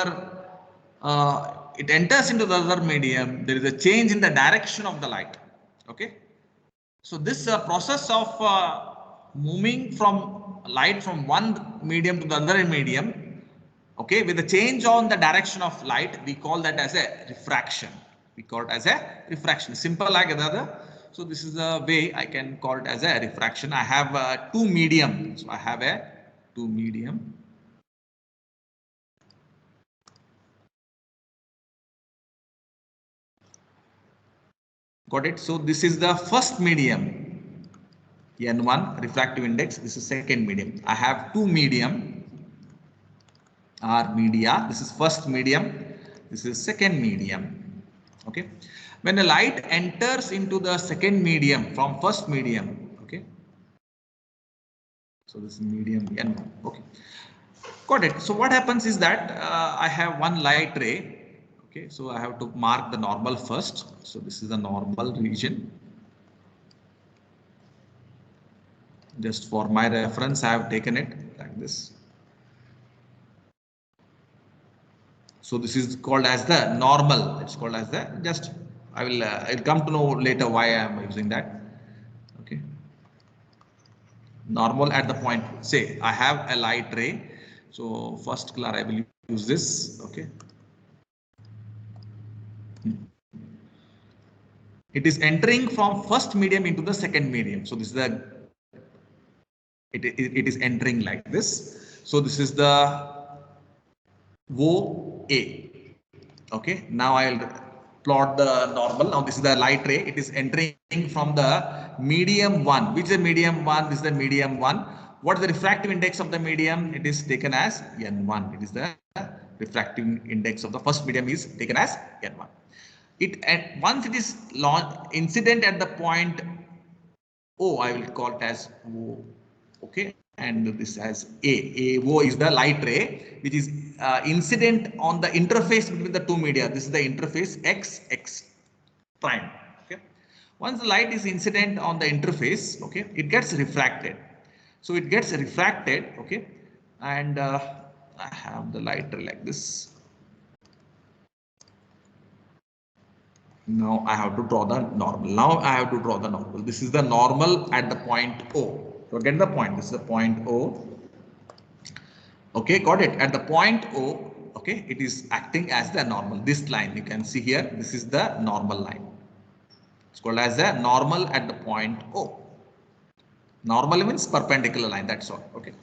it enters into the other medium, there is a change in the direction of the light. Okay, so this process of moving from light from one medium to the other medium, okay, with the change on the direction of light, we call that as a refraction. We call it as a refraction. Simple like that. So this is the way I can call it as a refraction. I have two medium. So I have a two medium. Got it? So this is the first medium, N1 refractive index. This is second medium. I have two medium or media. This is first medium. This is second medium. Okay. When the light enters into the second medium from first medium, okay. So this is medium N1. Okay. Got it. So what happens is that I have one light ray. Okay, so I have to mark the normal first. So this is the normal region. Just for my reference, I have taken it like this. So this is called as the normal. It's called as the just. I'll come to know later why I am using that. Okay. Normal at the point. Say I have a light ray. So first color I will use this. Okay. It is entering from first medium into the second medium. So this is the it is entering like this. So this is the OA. Okay, now I'll plot the normal. Now this is the light ray. It is entering from the medium one. Which is the medium one? This is the medium one. What is the refractive index of the medium? It is taken as N1. It is the refractive index of the first medium is taken as N1. Once it is incident at the point O, I will call it as O. Okay, and this as A. O is the light ray, which is incident on the interface between the two media. This is the interface X prime. Okay, once the light is incident on the interface, okay, it gets refracted. So it gets refracted. Okay, and I have the light ray like this. Now I have to draw the normal. Now I have to draw the normal. This is the normal at the point O. So get the point. This is the point O. Okay, got it. At the point O, okay, it is acting as the normal. This line you can see here. This is the normal line. It's called as the normal at the point O. Normal means perpendicular line. That's all. Okay.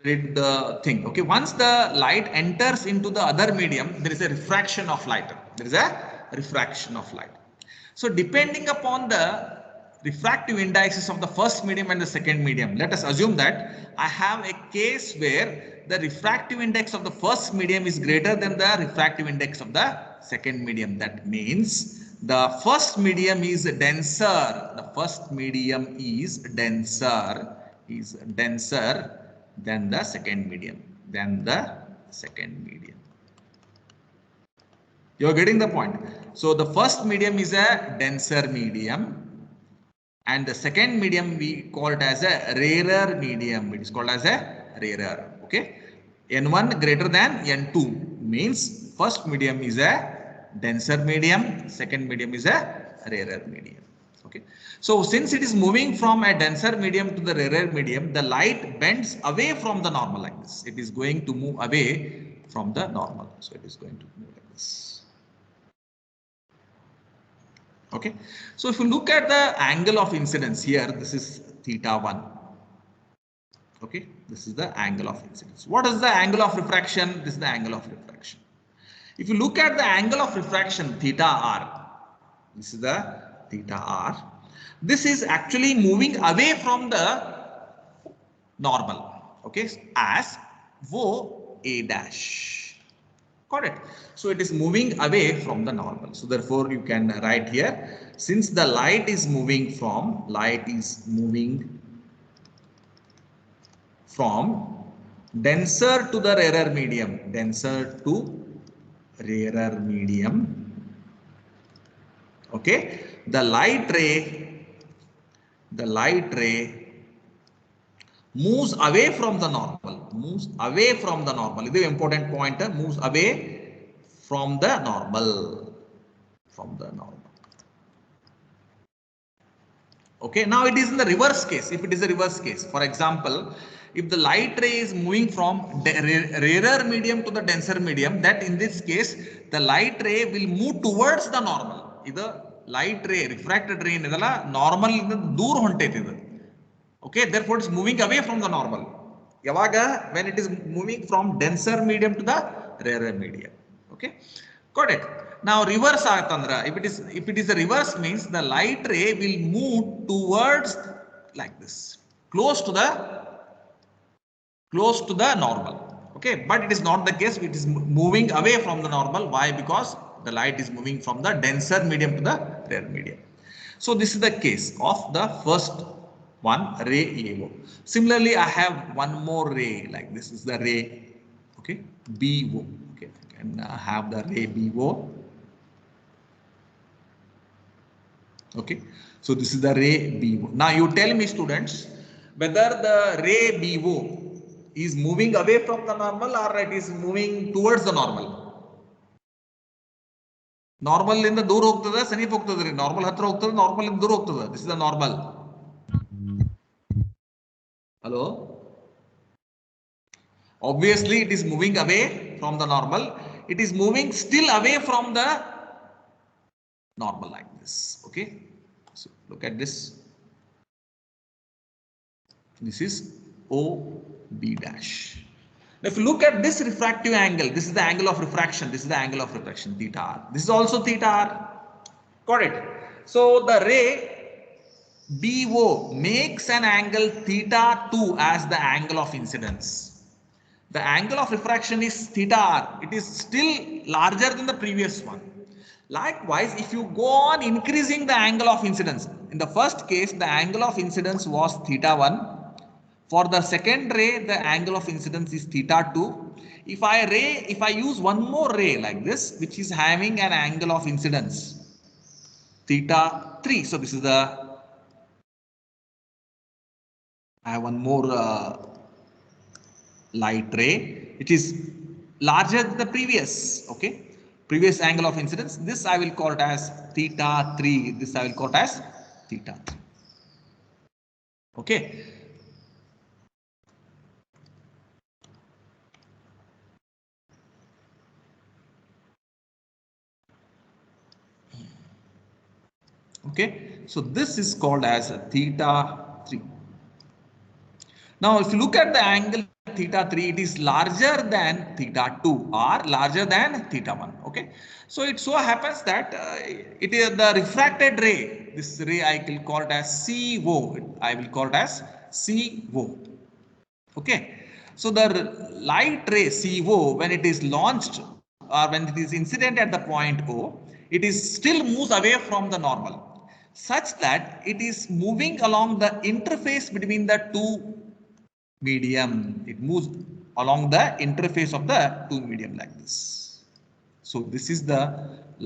Read the thing. Okay. Once the light enters into the other medium, there is a refraction of light. There is a refraction of light. So depending upon the refractive indices of the first medium and the second medium, let us assume that I have a case where the refractive index of the first medium is greater than the refractive index of the second medium. That means the first medium is denser. The first medium is denser than the second medium. You're getting the point. So the first medium is a denser medium, and the second medium we call it as a rarer medium. It is called as a rarer. Okay, N1 greater than N2 means first medium is a denser medium, second medium is a rarer medium. Okay, so since it is moving from a denser medium to the rarer medium, the light bends away from the normal like this. It is going to move away from the normal. So it is going to move like this. Okay, so if you look at the angle of incidence here, this is θ1. Okay, this is the angle of incidence. What is the angle of refraction? This is the angle of refraction. If you look at the angle of refraction, θr, this is the θr. This is actually moving away from the normal. Okay, as OA dash. Got it. So it is moving away from the normal. So therefore you can write here, since the light is moving from denser to the rarer medium, okay, the light ray moves away from the normal. This is important pointer. Moves away from the normal. Okay, now it is in the reverse case. If it is a reverse case, for example, if the light ray is moving from rarer medium to the denser medium, that in this case the light ray will move towards the normal. Either light ray, refracted ray, normal dur hontaitu. Okay, therefore it's moving away from the normal. Yavaga when it is moving from denser medium to the rarer medium. Okay, got it. Now reverse agtandra, if it is the reverse means the light ray will move towards like this, close to the normal. Okay, but it is not the case. It is moving away from the normal. Why? Because the light is moving from the denser medium to the rarer medium. So this is the case of the first one ray AO. Similarly, I have one more ray, like this is the ray, okay, BO. Okay, I can have the ray BO. Okay, so this is the ray BO. Now you tell me, students, whether the ray BO is moving away from the normal or it is moving towards the normal. Normal ಇಂದ ದೂರ ಹೋಗ್ತದ ಸಮೀಪ ಹೋಗ್ತದ್ರಿ normal ಹತ್ರ ಹೋಗ್ತದ normal ಇಂದ ದೂರ ಹೋಗ್ತದ this is the normal hello obviously it is moving away from the normal it is moving still away from the normal like this okay so look at this is OB dash. Now, if you look at this refractive angle, this is the angle of refraction. This is the angle of refraction, theta r. This is also theta r. Got it? So the ray BO makes an angle theta 2 as the angle of incidence. The angle of refraction is theta r. It is still larger than the previous one. Likewise, if you go on increasing the angle of incidence, in the first case, the angle of incidence was theta 1. For the second ray, the angle of incidence is theta 2. If I use one more ray like this, which is having an angle of incidence, theta 3. So this is the, I have one more light ray, which is larger than the previous, okay, previous angle of incidence. This I will call it as theta 3. This I will call it as theta 3. Okay. Okay, so this is called as a theta 3. Now, if you look at the angle theta 3, it is larger than theta 2 or larger than theta 1. Okay, so it so happens that it is the refracted ray. This ray I will call it as CO. I will call it as CO. Okay, so the light ray CO, when it is launched or when it is incident at the point O, it is still moves away from the normal, such that it is moving along the interface between the two medium. It moves along the interface of the two medium like this. So this is the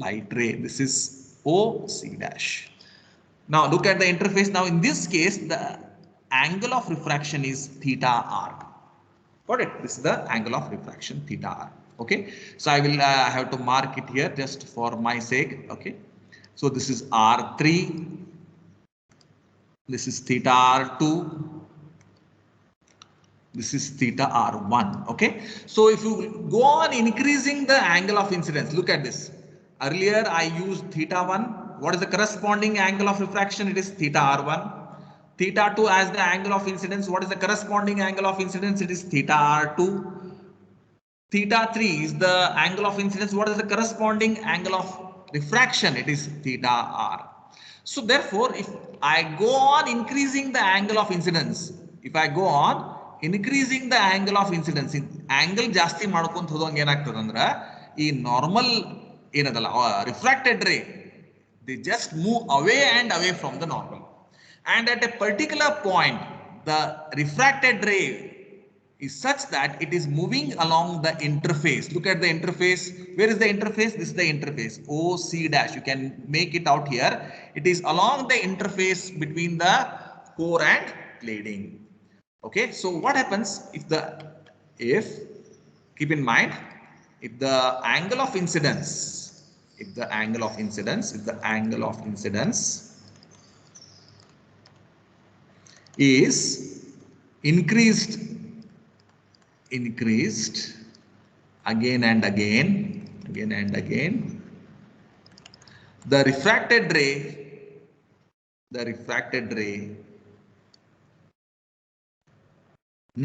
light ray. This is OC dash. Now look at the interface. Now in this case, the angle of refraction is theta r. Got it? This is the angle of refraction theta r. Okay. So I will have to mark it here just for my sake. Okay. So this is R3, this is theta R2, this is theta R1. Okay. So if you go on increasing the angle of incidence, look at this. Earlier I used theta 1. What is the corresponding angle of refraction? It is theta R1. Theta 2 as the angle of incidence. What is the corresponding angle of incidence? It is theta R2. Theta 3 is the angle of incidence. What is the corresponding angle of refraction? It is theta r. So therefore, if I go on increasing the angle of incidence, if I go on increasing the angle of incidence, angle ಜಾಸ್ತಿ ಮಾಡ್ಕೊಂತ ಹೋದಂಗೆ ಏನಾಗ್ತದೆ ಅಂದ್ರೆ ಈ normal ಏನದಲ್ಲ refracted ray, they just move away and away from the normal, and at a particular point the refracted ray is such that it is moving along the interface. Look at the interface. Where is the interface? This is the interface, OC dash. You can make it out here. It is along the interface between the core and cladding. Okay, so what happens if keep in mind, if the angle of incidence is increased again and again, the refracted ray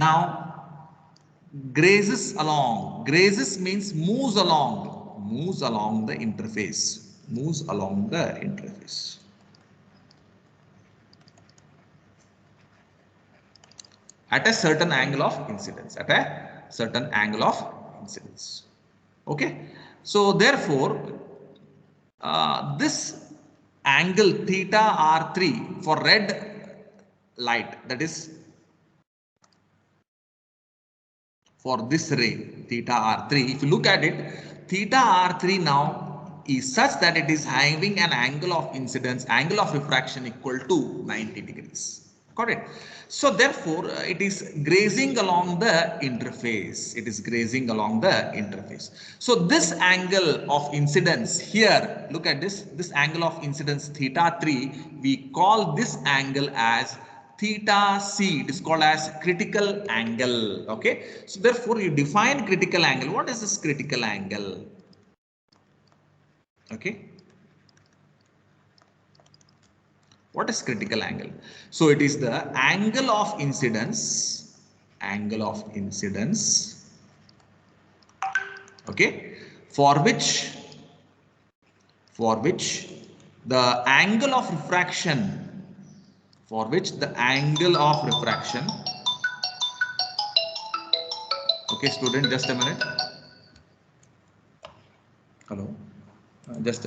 now grazes along. Grazes means moves along the interface, at a certain angle of incidence, Okay, so therefore this angle theta r3 for red light, that is for this ray theta r3, if you look at it, theta r3 now is such that it is having an angle of incidence, angle of refraction equal to 90 degrees. Got it? So therefore, it is grazing along the interface. It is grazing along the interface. So this angle of incidence here, look at this, this angle of incidence theta 3, we call this angle as theta c. It is called as critical angle. Okay. So therefore, you define critical angle. What is this critical angle? Okay. What is critical angle? So it is the angle of incidence, okay, for which the angle of refraction, okay, student, just a minute. Hello, just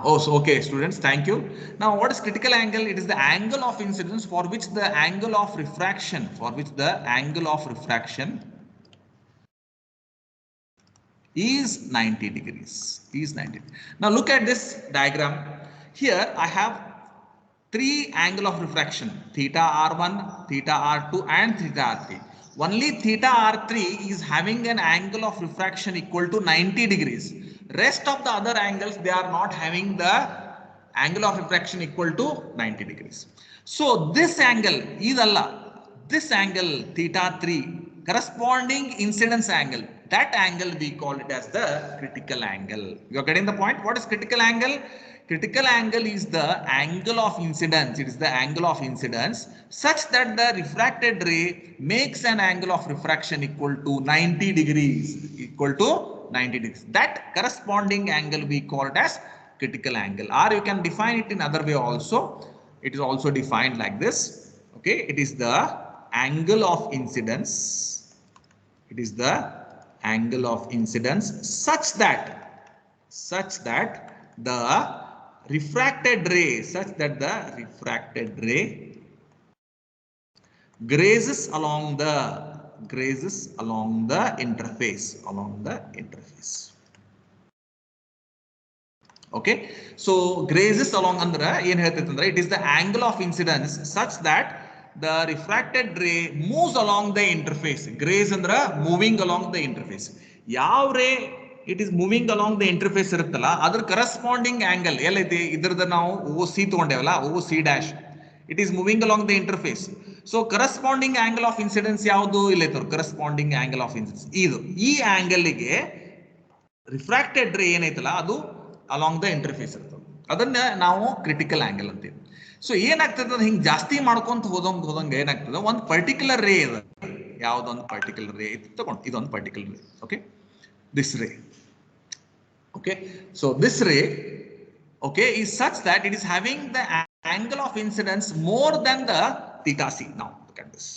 oh, so okay, students, thank you. Now, what is critical angle? It is the angle of incidence for which the angle of refraction, is 90 degrees. Now, look at this diagram. Here, I have three angle of refraction: theta r1, theta r2, and theta r3. Only theta r3 is having an angle of refraction equal to 90 degrees. Rest of the other angles, they are not having the angle of refraction equal to 90 degrees. So this angle is this angle theta 3 corresponding incidence angle, that angle we call it as the critical angle. You are getting the point? What is critical angle? Critical angle is the angle of incidence. It is the angle of incidence such that the refracted ray makes an angle of refraction equal to 90 degrees. That corresponding angle we call it as critical angle. Or you can define it in other way also. It is also defined like this. Okay, it is the angle of incidence. It is the angle of incidence such that the refracted ray grazes along the interface. Okay, so grazes along andra yen heltite andre, it is the angle of incidence such that the refracted ray moves along the interface. Graze andra moving along the interface. Yav ray it is moving along the interface iruttala, adar corresponding angle ellite idrada ನಾವು OC ತಗೊಂಡೇವಲ್ಲ, OC dash, it is moving along the interface. So corresponding angle of incidence ಯಾವುದು ಇಲ್ಲ ಇತ್ತು, corresponding angle of incidence ಇದು ಈ angle ಗೆ refracted ray ಏನೈತಲ್ಲ ಅದು along the interface ಇರ್ತದೆ, ಅದನ್ನ ನಾವು critical angle ಅಂತೀವಿ. ಸೊ ಏನಾಗ್ತದೆ ಹಿಂಗ್ ಜಾಸ್ತಿ ಮಾಡ್ಕೊಂತ ಹೋದಂಗೆ ಏನಾಗ್ತದೆ, ಒಂದು ಪರ್ಟಿಕ್ಯುಲರ್ ರೇ ಇದೆ, ಯಾವುದೊಂದು ಪರ್ಟಿಕ್ಯುಲರ್ ರೇ ತಗೊಂಡು ಇದೊಂದು ಪರ್ಟಿಕ್ಯುಲರ್ ರೇ. Okay, this ray. Okay, so this ray, okay, is such that it is having the angle of incidence more than the theta c. Now look at this,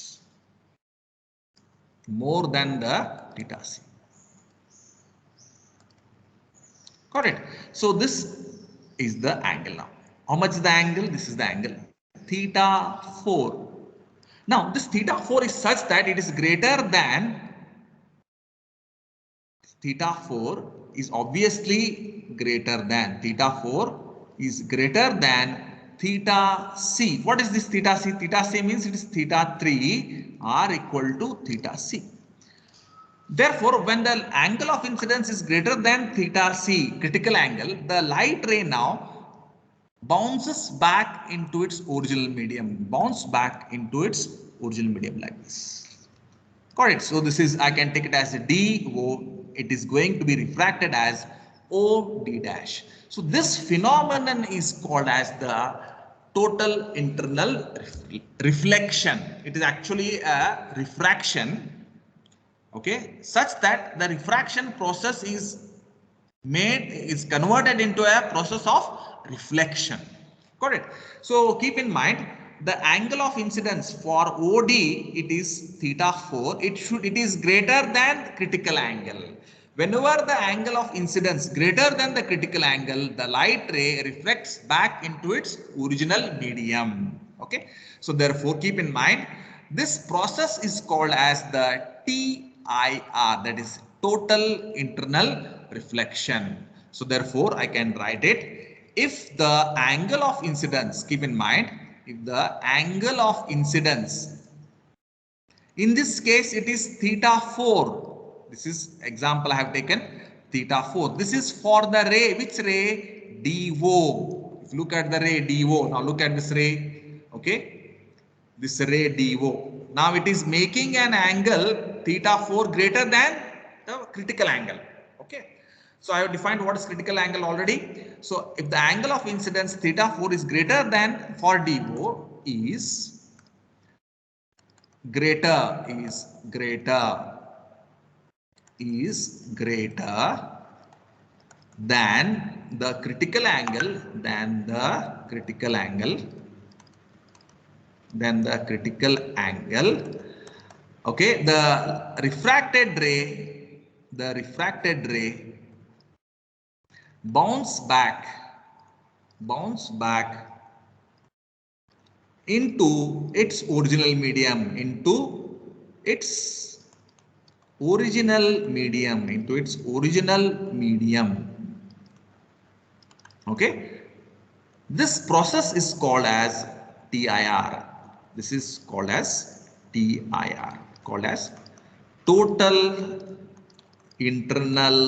more than the theta c. Got it? So this is the angle. Now how much is the angle? This is the angle theta 4. Now this theta 4 is such that it is greater than theta 4 is obviously greater than theta 4 is greater than theta c. What is this theta c? Theta c means it is theta 3 are equal to theta c. Therefore, when the angle of incidence is greater than theta c, critical angle, the light ray now bounces back into its original medium, like this. Got it? So this is, I can take it as a DO. It is going to be refracted as OD dash. So this phenomenon is called as the total internal reflection. It is actually a refraction, okay, such that the refraction process is converted into a process of reflection. Got it? So keep in mind the angle of incidence for OD, it is theta 4. It is greater than critical angle. Whenever the angle of incidence greater than the critical angle, the light ray reflects back into its original medium. Okay. So therefore keep in mind this process is called as the TIR, that is total internal reflection. So therefore I can write it, if the angle of incidence, keep in mind, if the angle of incidence, in this case it is theta 4, this is example I have taken theta 4, this is for the ray, which ray? DO. If you look at the ray DO, now look at this ray, okay, this ray DO. Now it is making an angle theta 4 greater than the critical angle. Okay. So I have defined what is critical angle already. So if the angle of incidence theta 4 is greater than for DO is greater than the critical angle, okay, the refracted ray bounce back into its original medium, okay. This process is called as TIR. This is called as TIR, called as total internal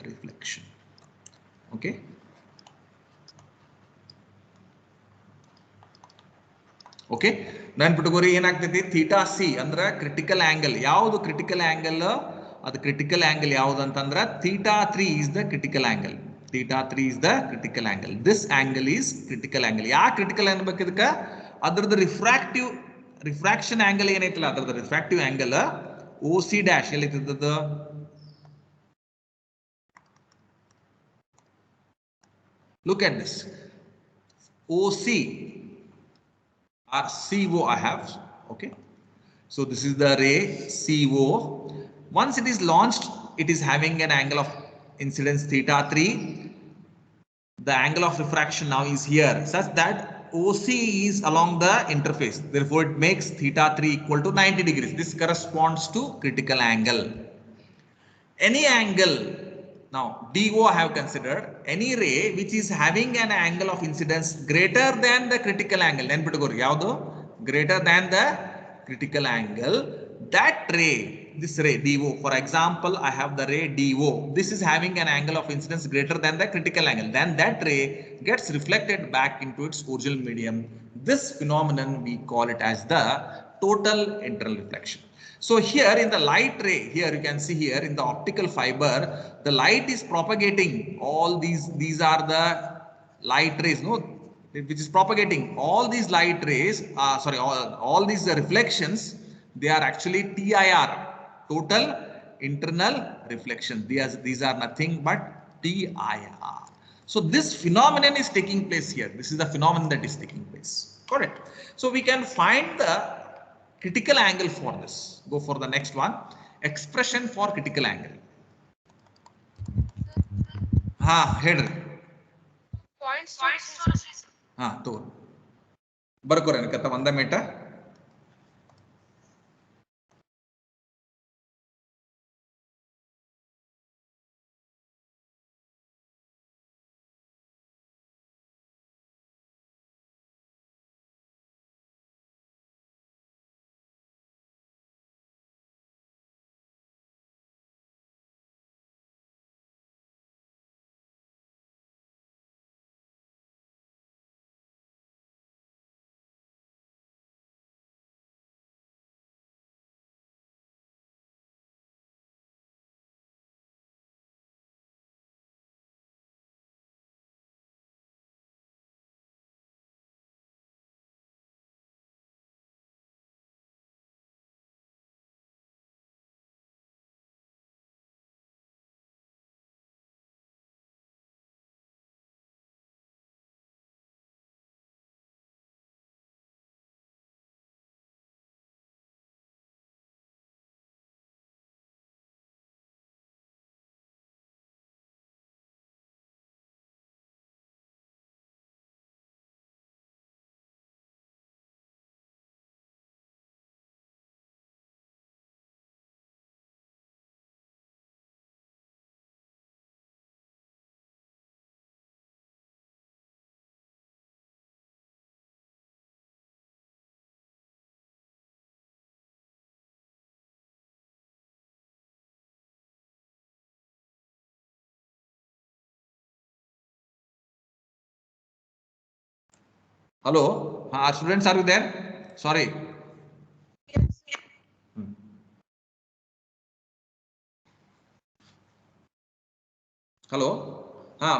reflection. Okay. Okay. ನೆನ್ಪಿಟ್ಕೋರಿ ಏನಾಗ್ತೈತಿ theta C ಅಂದ್ರೆ critical angle. ಯಾವುದು critical angle? ಅದು critical angle ಯಾವುದು ಅಂತಂದ್ರ theta 3 is the critical angle. Theta 3 is the critical angle. This angle is critical angle. ಯಾಕೆ critical ಅನ್ಬೇಕು ಇದಕ್ಕೆ? ಅದರದ್ದು ರಿಫ್ರಾಕ್ಷನ್ ಆಂಗಲ್ ಏನೈತಲ್ಲ, ಅದರದ್ದು ರಿಫ್ರಾಕ್ಟಿವ್ ಆಂಗಲ್ OC ಡ್ಯಾಶ್ ಎಲ್ಲಿರ್ತದ? Look at this. OC or CO I have. Okay. So this is the ray CO. Once it is launched, it is having an angle of incidence theta 3. The angle of refraction now is here such that OC is along the interface. Therefore, it makes theta 3 equal to 90 degrees. This corresponds to critical angle. Any angle, now DO I have considered, any ray which is having an angle of incidence greater than the critical angle, ನೆನ್ಪಿಟ್ಕೋರಿ ಯಾವುದು? Greater than the critical angle, that ray, this ray DO, for example I have the ray DO, this is having an angle of incidence greater than the critical angle, then that ray gets reflected back into its original medium. This phenomenon we call it as the total internal reflection. So here in the light ray, here you can see here in the optical fiber, the light is propagating all these are the light rays, no, which is propagating all these light rays, all these reflections, they are actually TIR, total internal reflection. These are nothing but TIR. So this phenomenon is taking place here. This is the phenomenon that is taking place. Correct. So we can find the critical angle for this. Go for the next one. Expression for critical angle. Ha, ಹೇಳ್ರಿ. Points. ಹಾ ತೋ ಬರ್ಕೋರೇನ ಕತ್ತ ಒಂದ Mete Hello? Students, are you there? Sorry. Hello?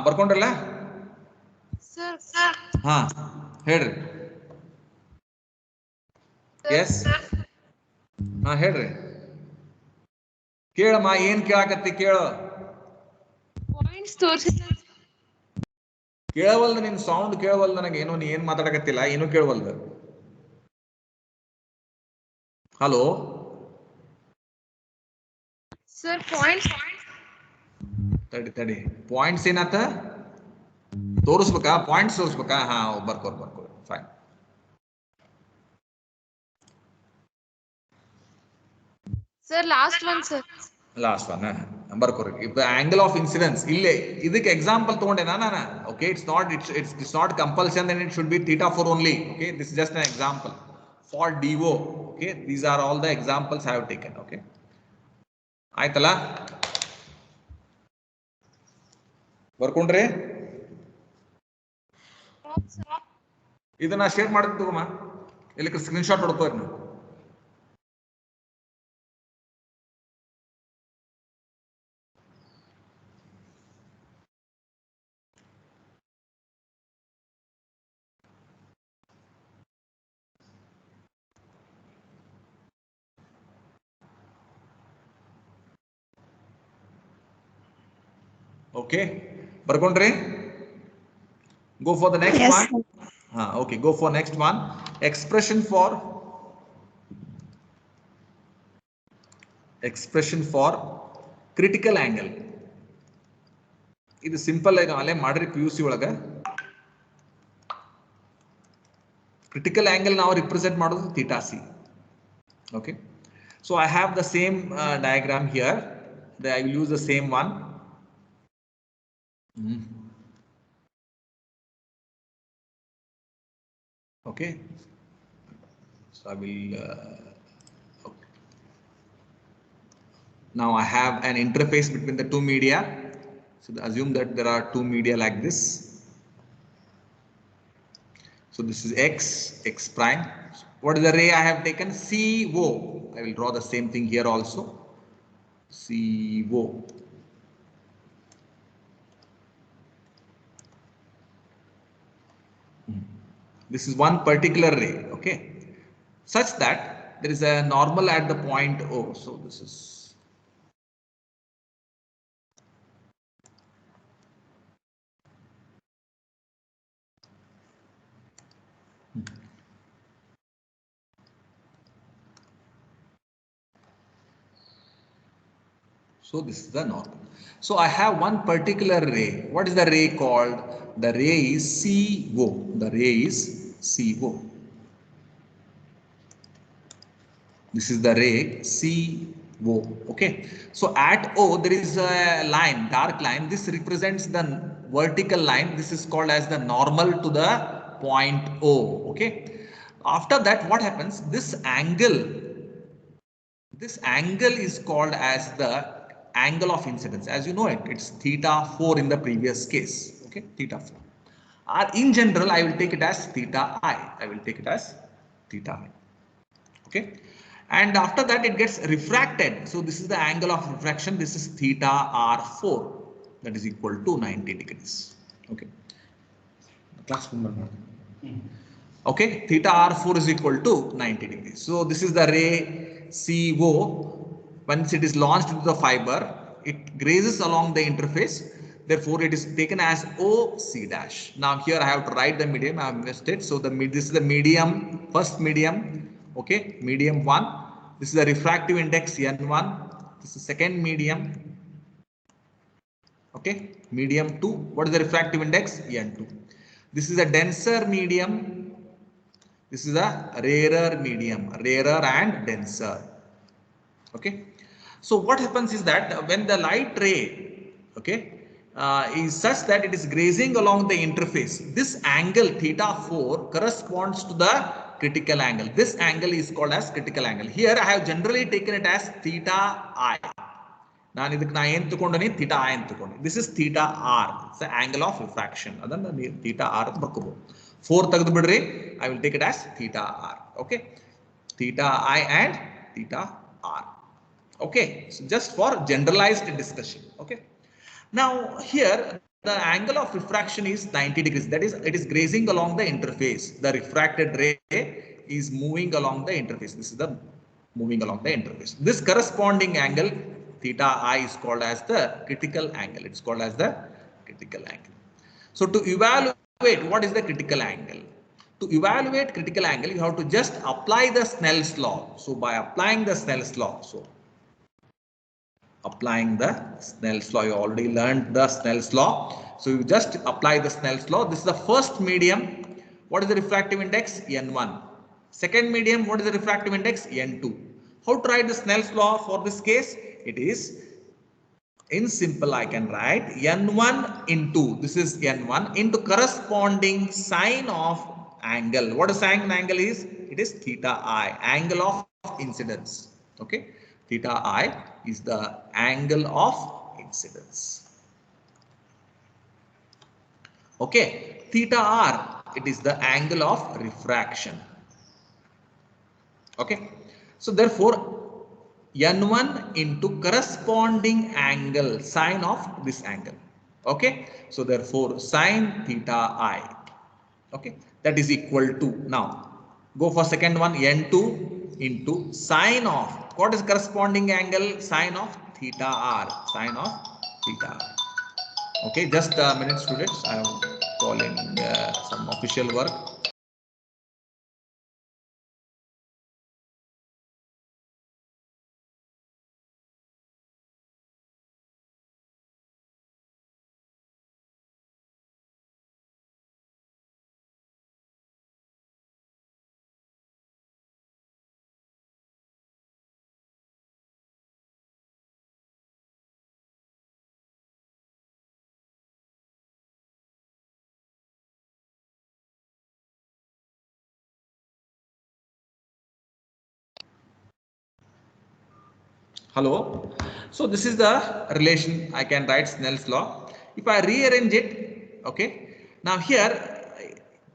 ಬರ್ಕೊಂಡ್ರಲ್ಲ? Sir, ಹೇಳ್ರಿ. Yes? ಹೇಳ್ರಿ. ಕೇಳಮ್ಮ, ಏನ್ ಕೇಳಾಕತ್ತಿ ಕೇಳು. points ತೋರಿಸಿದ ಕೇಳವಲ್ದು, ನಿನ್ ಸೌಂಡ್ ಕೇಳವಲ್ದು ನನಗೆ. ಏನೋ ನೀ ಏನ್ ಮಾತಾಡಕತ್ತಿಲ್ಲ, ಏನೂ ಕೇಳವಲ್ದು. ಹಲೋ? ಸರ್ ಪಾಯಿಂಟ್ಸ್ ತಡಿ ಪಾಯಿಂಟ್ಸ್ ಏನಾತ ತೋರಿಸ್ಬೇಕಾ? ಪಾಯಿಂಟ್ಸ್ ತೋರಿಸ್ಬೇಕಾ? ಬರ್ಕೋರ್ fine. Sir last one sir. Last one ಬರ್ಕೋರಿ. ಆಂಗಲ್ ಆಫ್ ಇನ್ಸಿಡೆನ್ಸ್ ಇಲ್ಲೇ ಇದಕ್ಕೆ ಎಕ್ಸಾಂಪಲ್ ತಗೊಂಡೆನಾ ನಾನು. Okay, it's not compulsion then it should be θ4 only. Okay, this is just an example for DO. Okay, these are all the examples I have taken. Okay, ಆಯ್ತಲ್ಲ? ಬರ್ಕೊಂಡ್ರಿ? ಇದನ್ನ share ಮಾಡಿದ್ ತಗೋಮ್ಮ, ಇಲ್ಲಿ screen shot ಹೊಡ್ಕೋರಿ ನೀವು. Okay, ಬರ್ಕೊಂಡ್ರಿ? Go for the next Yes, one. Okay, go for next one. Expression for critical angle. ಇದು simple ಆಗಿ ಅಲ್ಲೇ ಮಾಡ್ರಿ PUC ಒಳಗ. Critical angle ನಾವು represent ಮಾಡೋದು θc. Okay, so I have the same diagram here. I will use the same one. Okay, so I will okay. Now I have an interface between the two media. So assume that there are two media like this. So this is x prime. What is the ray I have taken? CO. I will draw the same thing here also. CO. This is one particular ray, okay, such that there is a normal at the point O. So this is so this is the normal. So I have one particular ray. What is the ray called? The ray is CO. The ray is CO. This is the ray CO. Okay, so at O there is a line, dark line. This represents the vertical line. This is called as the normal to the point O. Okay, after that what happens? This angle is called as the angle of incidence. As you know it's θ4 in the previous case. Okay, θ4. Or in general I will take it as θi. Okay, and after that it gets refracted. So this is the angle of refraction. This is θr4, that is equal to 90 degrees. Okay, okay, θr4 is equal to 90 degrees. So this is the ray CO. Once it is launched into the fiber, it grazes along the interface. Therefore it is taken as OC dash. Now here I have to write the medium. I have missed it. So this is the medium, first medium. Okay, medium 1. This is the refractive index N1. This is second medium. Okay, medium 2. What is the refractive index? N2. This is a denser medium. This is a rarer medium, rarer and denser. Okay, so what happens is that when the light ray, okay, is such that it is grazing along the interface, this angle θ4 corresponds to the critical angle. This angle is called as critical angle. Here I have generally taken it as θi. ನಾನು ಇದಕ್ಕೆ ನಾ ಏನು ತಗೊಂಡನಿ? θi ಅಂತ ತಗೊಂಡೆ. This is θr. It's the angle of refraction. ಅದನ್ನ θr ಅಂತ ಬರ್ಕೋಬಹುದು. 4 ತೆಗೆದು ಬಿಡ್ರಿ. I will take it as theta r. Okay, theta I and theta r. Okay, so just for generalized discussion. Okay, now here the angle of refraction is 90 degrees. That is, it is grazing along the interface. The refracted ray is moving along the interface. This is the moving along the interface. This corresponding angle theta I is called as the critical angle. It's called as the critical angle. So to evaluate what is the critical angle, to evaluate critical angle, you have to just apply the Snell's law. So by applying the Snell's law, so applying the Snell's law, you already learned the Snell's law. So you just apply the Snell's law. This is the first medium. What is the refractive index? N1. Second medium, what is the refractive index? N2. How to write the Snell's law for this case? It is, in simple, I can write N1 into, this is N1, into corresponding sine of angle. What a sine angle is? It is theta I, angle of incidence. Okay, theta I is the angle of incidence. Okay, theta r, it is the angle of refraction. Okay, so therefore N1 into corresponding angle sine of this angle. Okay, so therefore sine theta I, okay, that is equal to, now go for second one, N2 into sine of, what is corresponding angle? Sine of theta r, sine of theta r. Okay, just a minute students, I am calling some official work. Hello. So this is the relation. I can write Snell's law. If I rearrange it, okay. Now here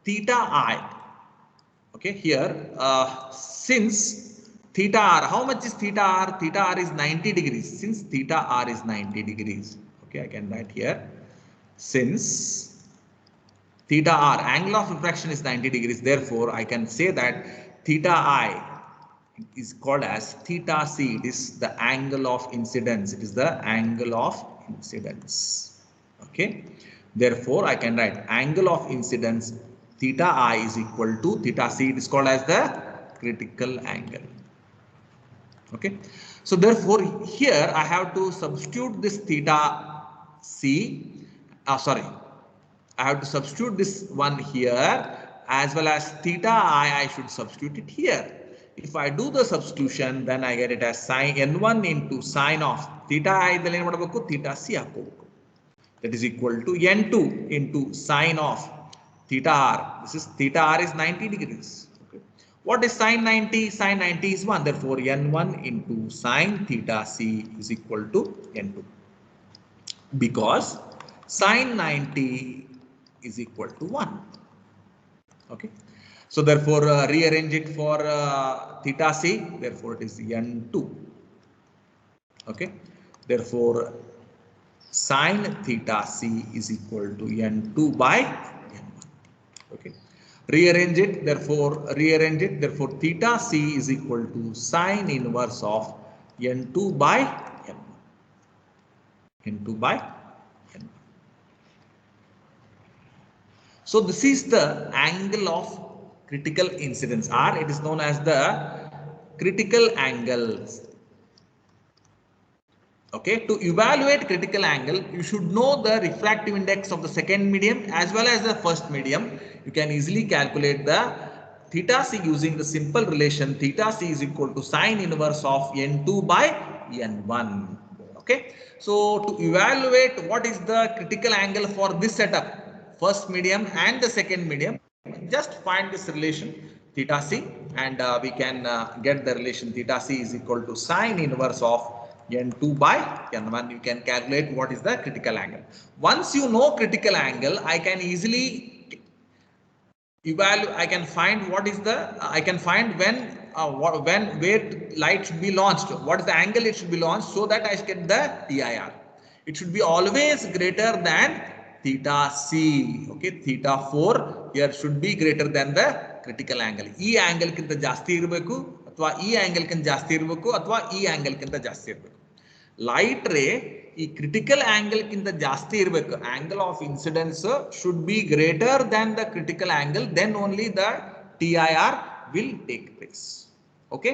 theta I. Okay, here since theta r, how much is theta r? Theta r is 90 degrees. Since theta r is 90 degrees, okay, I can write here. Since theta r, angle of refraction is 90 degrees, therefore I can say that theta I is called as theta c. It is the angle of incidence. It is the angle of incidence. Okay, therefore I can write angle of incidence theta I is equal to theta c. It is called as the critical angle. Okay, so therefore here I have to substitute this theta c. Sorry, I have to substitute this one here, as well as theta I should substitute it here. If I do the substitution, then I get it as sine N1 into sine of theta I idalli ಏನು ಮಾಡಬೇಕು theta c ಹಾಕೋಬೇಕು. That is equal to N2 into sine of theta r. This is theta r is 90 degrees. Okay. What is sine 90? Sine 90 is 1. Therefore N1 into sine theta c is equal to N2. Because sine 90 is equal to 1. Okay. So therefore rearrange it for theta c, therefore it is N2. Okay, therefore sine theta c is equal to N2 by N1. Okay, rearrange it, therefore theta c is equal to sine inverse of N2 by N1. N2 by N1. So this is the angle of critical incidence, or it is known as the critical angles. Okay, to evaluate critical angle, you should know the refractive index of the second medium as well as the first medium. You can easily calculate the theta c using the simple relation theta c is equal to sine inverse of N2 by N1. Okay, so to evaluate what is the critical angle for this setup, first medium and the second medium, just find this relation theta c, and we can get the relation theta c is equal to sine inverse of N2 by N1. You can calculate what is the critical angle. Once you know critical angle, I can easily I can find what is the, I can find when, where light should be launched, what is the angle it should be launched, so that I get the TIR. It should be always greater than theta C. Okay, theta 4 here should be greater than the critical angle. E angle kinta jasti irbeku, athwa E angle kinta jasti irbeku, athwa E angle kinta jasti irbeku. Light ray ಈ critical angle ಕಿಂತ ಜಾಸ್ತಿ ಇರಬೇಕು, angle of incidence should be greater than the critical angle, then only the TIR will take place. Okay,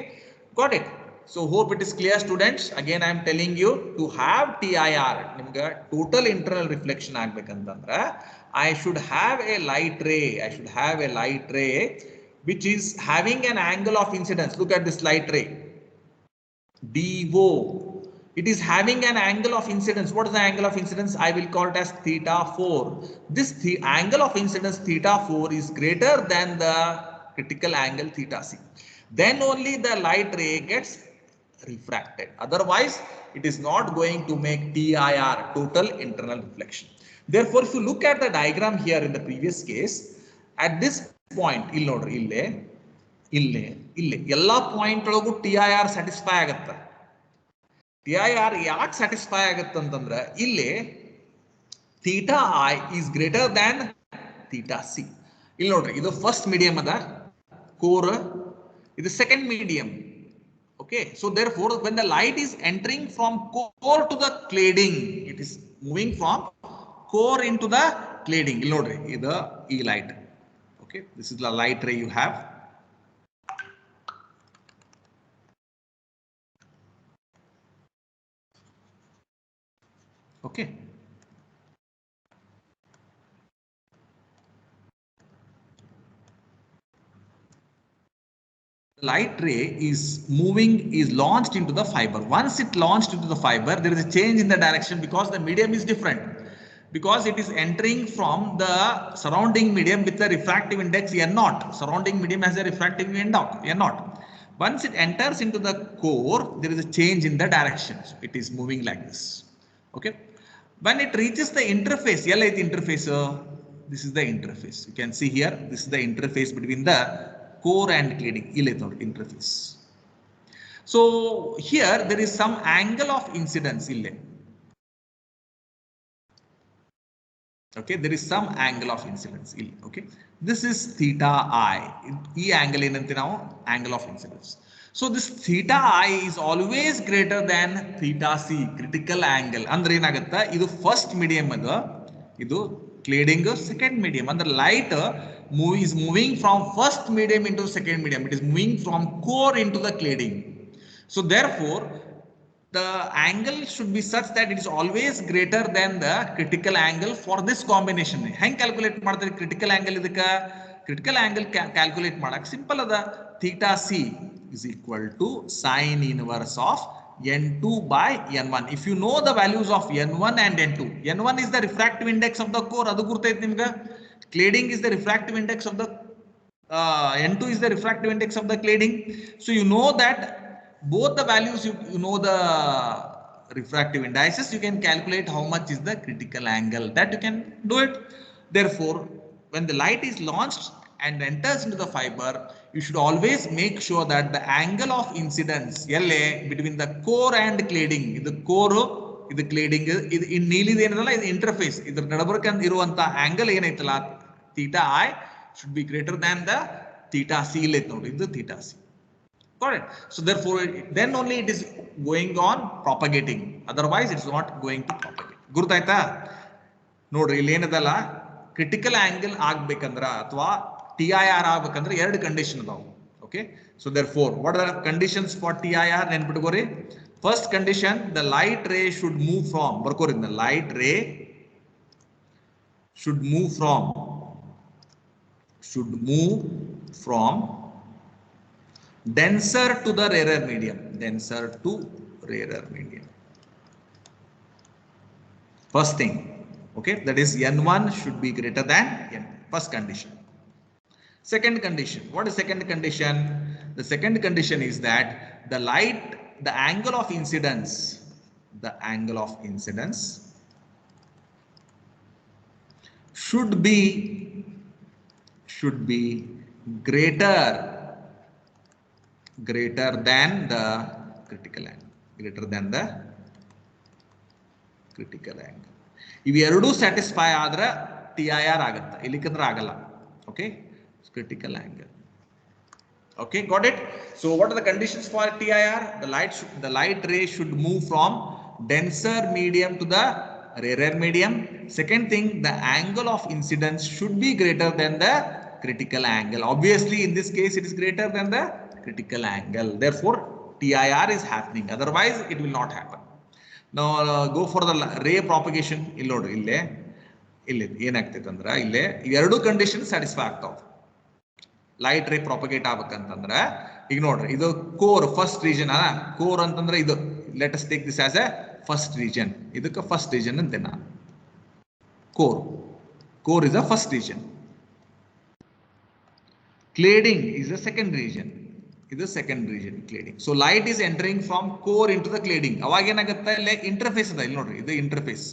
got it? So hope it is clear, students. Again I am telling you, to have TIR ನಿಮಗೆ total internal reflection ಆಗಬೇಕಂತಂದ್ರೆ I should have a light ray which is having an angle of incidence. Look at this light ray DO. It is having an angle of incidence. What is the angle of incidence? I will call it as theta 4. This angle of incidence theta 4 is greater than the critical angle theta C. Then only the light ray gets refracted. Otherwise, it is not going to make TIR, total internal reflection. Therefore, if you look at the diagram here in the previous case, at this point, ಇಲ್ಲಿ ನೋಡ್ರಿ, ಇಲ್ಲೇ ಎಲ್ಲಾ point ಒಳಗೂ TIR satisfy ಆಗುತ್ತೆ. TIR ಯಾಕೆ satisfy ಆಗುತ್ತೆ ಅಂತಂದ್ರೆ ಇಲ್ಲಿ theta I is greater than theta C. ಇಲ್ಲಿ ನೋಡ್ರಿ, ಇದು ಫಸ್ಟ್ ಮೀಡಿಯಂ ಅದ ಕೋರ್, ಇದು second medium. Okay, so therefore when the light is entering from core to the cladding, it is moving from core into the cladding. ಇಲ್ಲಿ ನೋಡ್ರಿ, ಇದು ಈ light. Okay, this is the light ray you have. Okay. The light ray is launched into the fiber. Once it launched into the fiber, there is a change in the direction because the medium is different. Because it is entering from the surrounding medium with a refractive index N0. Surrounding medium has a refractive N0. Once it enters into the core, there is a change in the direction. So it is moving like this. Okay. When it reaches the interface, interface, this is the interface. You can see here, this is the interface between the core and cladding. Interface. So here there is some angle of incidence. Okay, there is some angle of incidence. Okay, this is theta I. E angle angle of incidence. So this theta I is always greater than theta C, critical angle. Andre enagatta, idu first medium ada, idu cladding second medium. And the light is moving from first medium into second medium. It is moving from core into the cladding. So therefore, the angle should be such that it is always greater than the critical angle for this combination. Hang calculate madare critical angle idaka? Critical angle calculate madak simple ada. Theta C is equal to sine inverse of N2 by N1. If you know the values of N1 and N2, N1 is the refractive index of the core, adu gurtayte nimga. Cladding is the refractive index of the N2 is the refractive index of the cladding. So you know that both the values, you know the refractive indices, you can calculate how much is the critical angle, that you can do it. Therefore, when the light is launched and enters into the fiber, you should always make sure that the angle of incidence LA between the core and cladding, the core, the cladding, in neeli is interface, the nadabarkan iruvanta angle enaitala theta I should be greater than the theta C. The theta C. Got it? So therefore, then only it is going on propagating. Otherwise, it's not going to propagate. Gurtaita? Nodri ಇಲ್ಲಿ ಏನದಲ್ಲ, critical angle ಆಗ್ಬೇಕಂದ್ರ ಅಥವಾ TIR ಆಗ್ಬೇಕಂದ್ರೆ ಎರಡು condition ಅದಾವು. Okay, so therefore what are the conditions for TIR? ನೆನ್ಪಿಟ್ಕೋರಿ. First condition, the light ray should move from, ಬರ್ಕೋರಿ, the light ray should move from denser to the rarer medium. First thing, okay, that is N1 should be greater than N. First condition. Second condition, what is second condition? The second condition is that the light, the angle of incidence should should be greater than the critical angle, greater than the critical angle. ಇವೆರಡೂ satisfy ಆದ್ರೆ TIR ಆಗುತ್ತೆ, ಇಲ್ಲಿಕಂದ್ರೆ ಆಗಲ್ಲ. Okay, critical angle. Okay, got it. So what are the conditions for TIR? The light ray should move from denser medium to the rarer medium. Second thing, the angle of incidence should be greater than the critical angle. Obviously in this case it is greater than the critical angle, therefore TIR is happening, otherwise it will not happen. Now go for the ray propagation. ಇಲ್ಲಿ ನೋಡ್ರಿ, ಇಲ್ಲಿ ಏನಾಗ್ತೈತೆ ಅಂದ್ರೆ ಇಲ್ಲೇ ಎರಡು condition satisfy ಆಗ್ತಾವ. Light ray propagate ಆಗ್ಬೇಕಂತಂದ್ರೆ ಈಗ ನೋಡ್ರಿ, ಇದು ಕೋರ್ ಫಸ್ಟ್ ರೀಜನ್ ಅಲ್ಲ. ಕೋರ್ ಅಂತಂದ್ರೆ ಇದು, let us take this as a first region. ಇದಕ್ಕೆ ಫಸ್ಟ್ ರೀಜನ್ ಅಂತೆ ನಾನು. Core is a first region. Cladding is a second region. ಇದು second region cladding. So light is entering from core into the cladding. ಅವಾಗ ಏನಾಗುತ್ತೆ, ಇಲ್ಲಿ interface ಅದ, ಇಲ್ಲಿ ನೋಡ್ರಿ, ಇದು interface.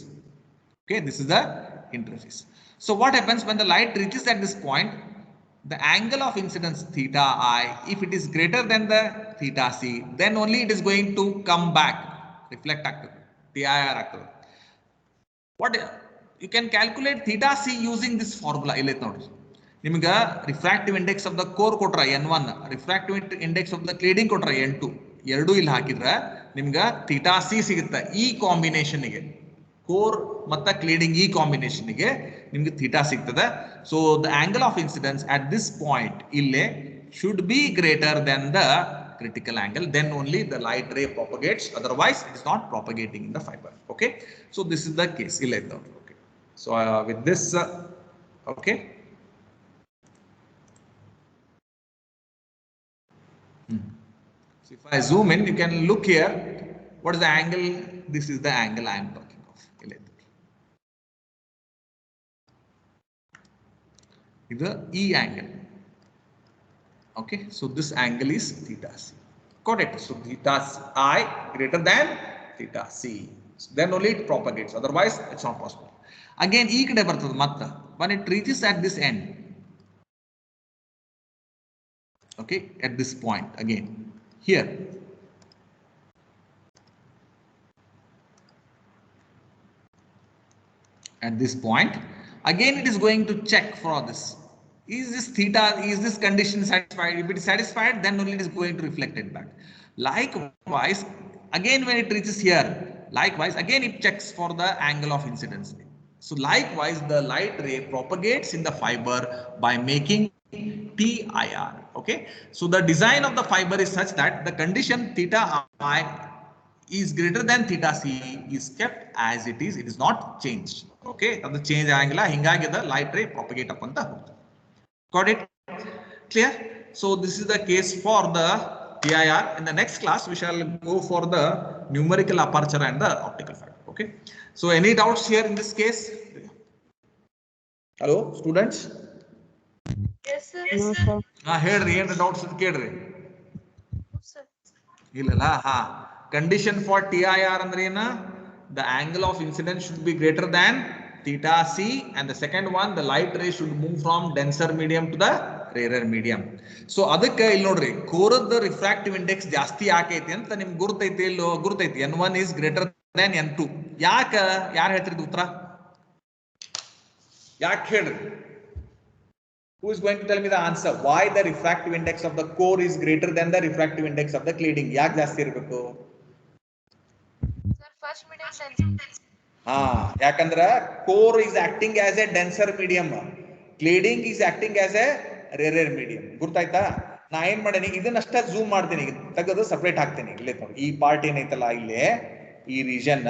Okay, this is the interface. So what happens when the light reaches at this point? The angle of incidence theta I, if it is greater than the theta C, then only it is going to come back, reflect active, TIR active. What you can calculate theta C using this formula. ಇಲ್ಲಿ ನೋಡ್ರಿ, ನಿಮಗೆ refractive index of the core ಕೊಟ್ರ N1, refractive index of the cladding ಕೊಟ್ರ N2, ಎರಡು ಇಲ್ಲಿ ಹಾಕಿದ್ರೆ ನಿಮ್ಗೆ theta C ಸಿಗುತ್ತೆ. ಈ ಕಾಂಬಿನೇಷನ್ಗೆ, ಕೋರ್ ಮತ್ತು ಕ್ಲೇಡಿಂಗ್ ಈ ಕಾಂಬಿನೇಷನ್ಗೆ ನಿಮ್ಗೆ ಥೀಟಾ ಸಿಗ್ತದೆ. So the angle of incidence at this point ಇಲ್ಲೇ should be greater than the critical angle, then only the light ray propagates, otherwise it is not propagating in the fiber. Okay, so this is the case. Okay, so with this okay, so if I zoom in, you can look here. What is the angle? This is the angle I am talking of. This is E angle. Okay, so this angle is theta C. Got it? So theta I greater than theta C. So then only it propagates. Otherwise, it's not possible. Again, E kade bartade matta when it reaches at this end. Okay, at this point again here. At this point, again it is going to check for this. Is this theta, is this condition satisfied? If it is satisfied, then only it is going to reflect it back. Likewise, again when it reaches here, likewise again it checks for the angle of incidence. So likewise, the light ray propagates in the fiber by making TIR. Okay, so the design of the fiber is such that the condition theta I is greater than theta C is kept as it is. It is not changed. Okay, the change angle hingagi the light ray propagate up anta hogtade. Got it? Clear? So this is the case for the TIR. In the next class, we shall go for the numerical aperture and the optical fiber. Okay. So any doubts here in this case? Hello, students? Yes, sir. No, sir. ಹೇಳ್ರಿ, ಏನು doubts ಕೇಳ್ರಿ. Sir. ಇಲ್ಲಲ್ಲ, condition for TIR ಅಂದ್ರೆ ಏನು? The angle of incidence should be greater than theta C, and the second one, the light ray should move from denser medium to the rarer medium. So ಅದಕ್ಕೆ ಇಲ್ಲಿ ನೋಡ್ರಿ, ಕೋರದ refractive index ಜಾಸ್ತಿ ಯಾಕೈತಿ ಅಂತ ನಿಮ್ಗೆ ಗುರುತೈತಿ, ಇಲ್ಲೋ ಗುರುತೈತಿ. N1 is greater than N2. ಯಾಕ? ಯಾರು ಹೇಳ್ತಿರೋದು ಉತ್ತರ? ಯಾಕೆ ಹೇಳ್ರಿ? Who is going to tell me the answer? Why the refractive index of the core is greater than the refractive index of the cladding? ಯಾಕೆ ಜಾಸ್ತಿ ಇರಬೇಕು? Sir, first medium denser. ಯಾಕಂದ್ರೆ core is acting as a denser medium, cladding is acting as a rarer medium. ಗುರ್ತಾಯ್ತಾ? ನಾ ಏನ್ ಮಾಡೇನಿ, ಇದನ್ನಷ್ಟ zoom ಮಾಡ್ತೀನಿ, ತೆಗೆದು separate ಹಾಕ್ತೀನಿ. ಇಲ್ಲೇ ನೋಡಿ, ಈ ಪಾರ್ಟ್ ಏನೈತಲ್ಲ ಇಲ್ಲೇ, ಈ region,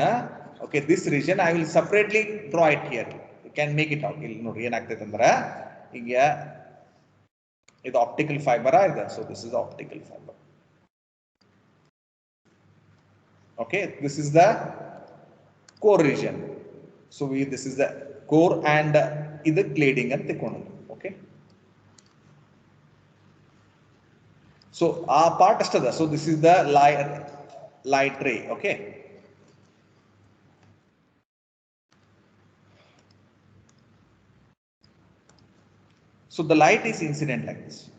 okay, this region I will separately draw it here. You can make it out. ಇಲ್ಲಿ ನೋಡಿ ಏನಾಗ್ತೈತೆ ಅಂದ್ರೆ, ಈಗ ಇದು ಆಪ್ಟಿಕಲ್ ಫೈಬರ್ ಇದೆ. So this is optical fibre. Okay, this is the core region. So this is the core and ಇದು cladding ಅಂತ ತಿಳ್ಕೊಳ್ಳೋದು. Okay, so ಆ part ಅಷ್ಟದ. So this is the light ray. Okay, So the light is incident like this.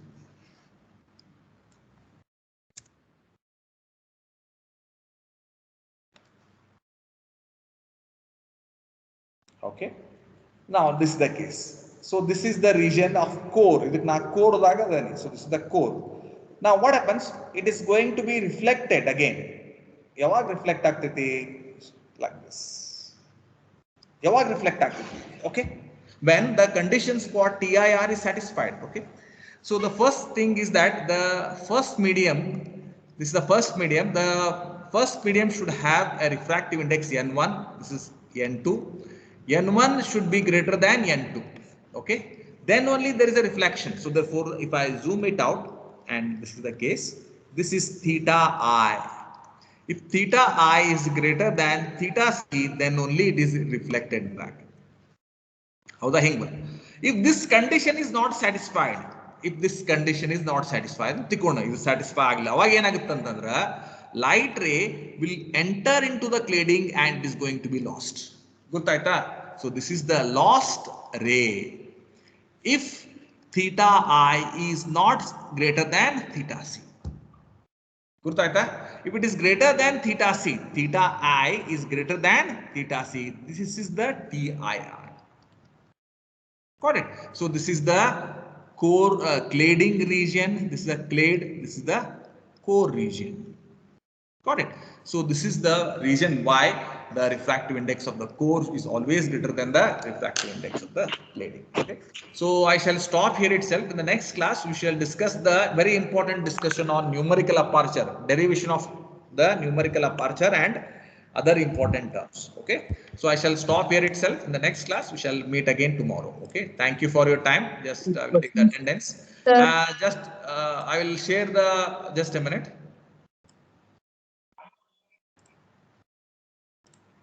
Okay. Now this is the case. So this is the region of core. So this is the core. Now what happens? It is going to be reflected again. Yavag reflect agtiti like this. Yavag reflect agtiti. Okay. When the conditions for TIR is satisfied. Okay. So the first thing is that the first medium, this is the first medium. The first medium should have a refractive index N1. This is N2. N1 should be greater than N2. Okay. Then only there is a reflection. So therefore, if I zoom it out, and this is the case, this is theta I. If theta I is greater than theta C, then only it is reflected back. How the hing? If this condition is not satisfied, Tikona is satisfied. Light ray will enter into the cladding and it is going to be lost. So this is the lost ray. If theta I is not greater than theta C. If it is greater than theta C, theta I is greater than theta C. This is the TIR. Got it? So this is the core cladding region. This is the clad. This is the core region. Got it? So this is the reason why the refractive index of the core is always greater than the refractive index of the cladding. Okay. So I shall stop here itself. In the next class, we shall discuss the very important discussion on numerical aperture, derivation of the numerical aperture and other important terms. Okay. So I shall stop here itself. In the next class, we shall meet again tomorrow. Okay. Thank you for your time. Just I will take the attendance. I will share the, just a minute.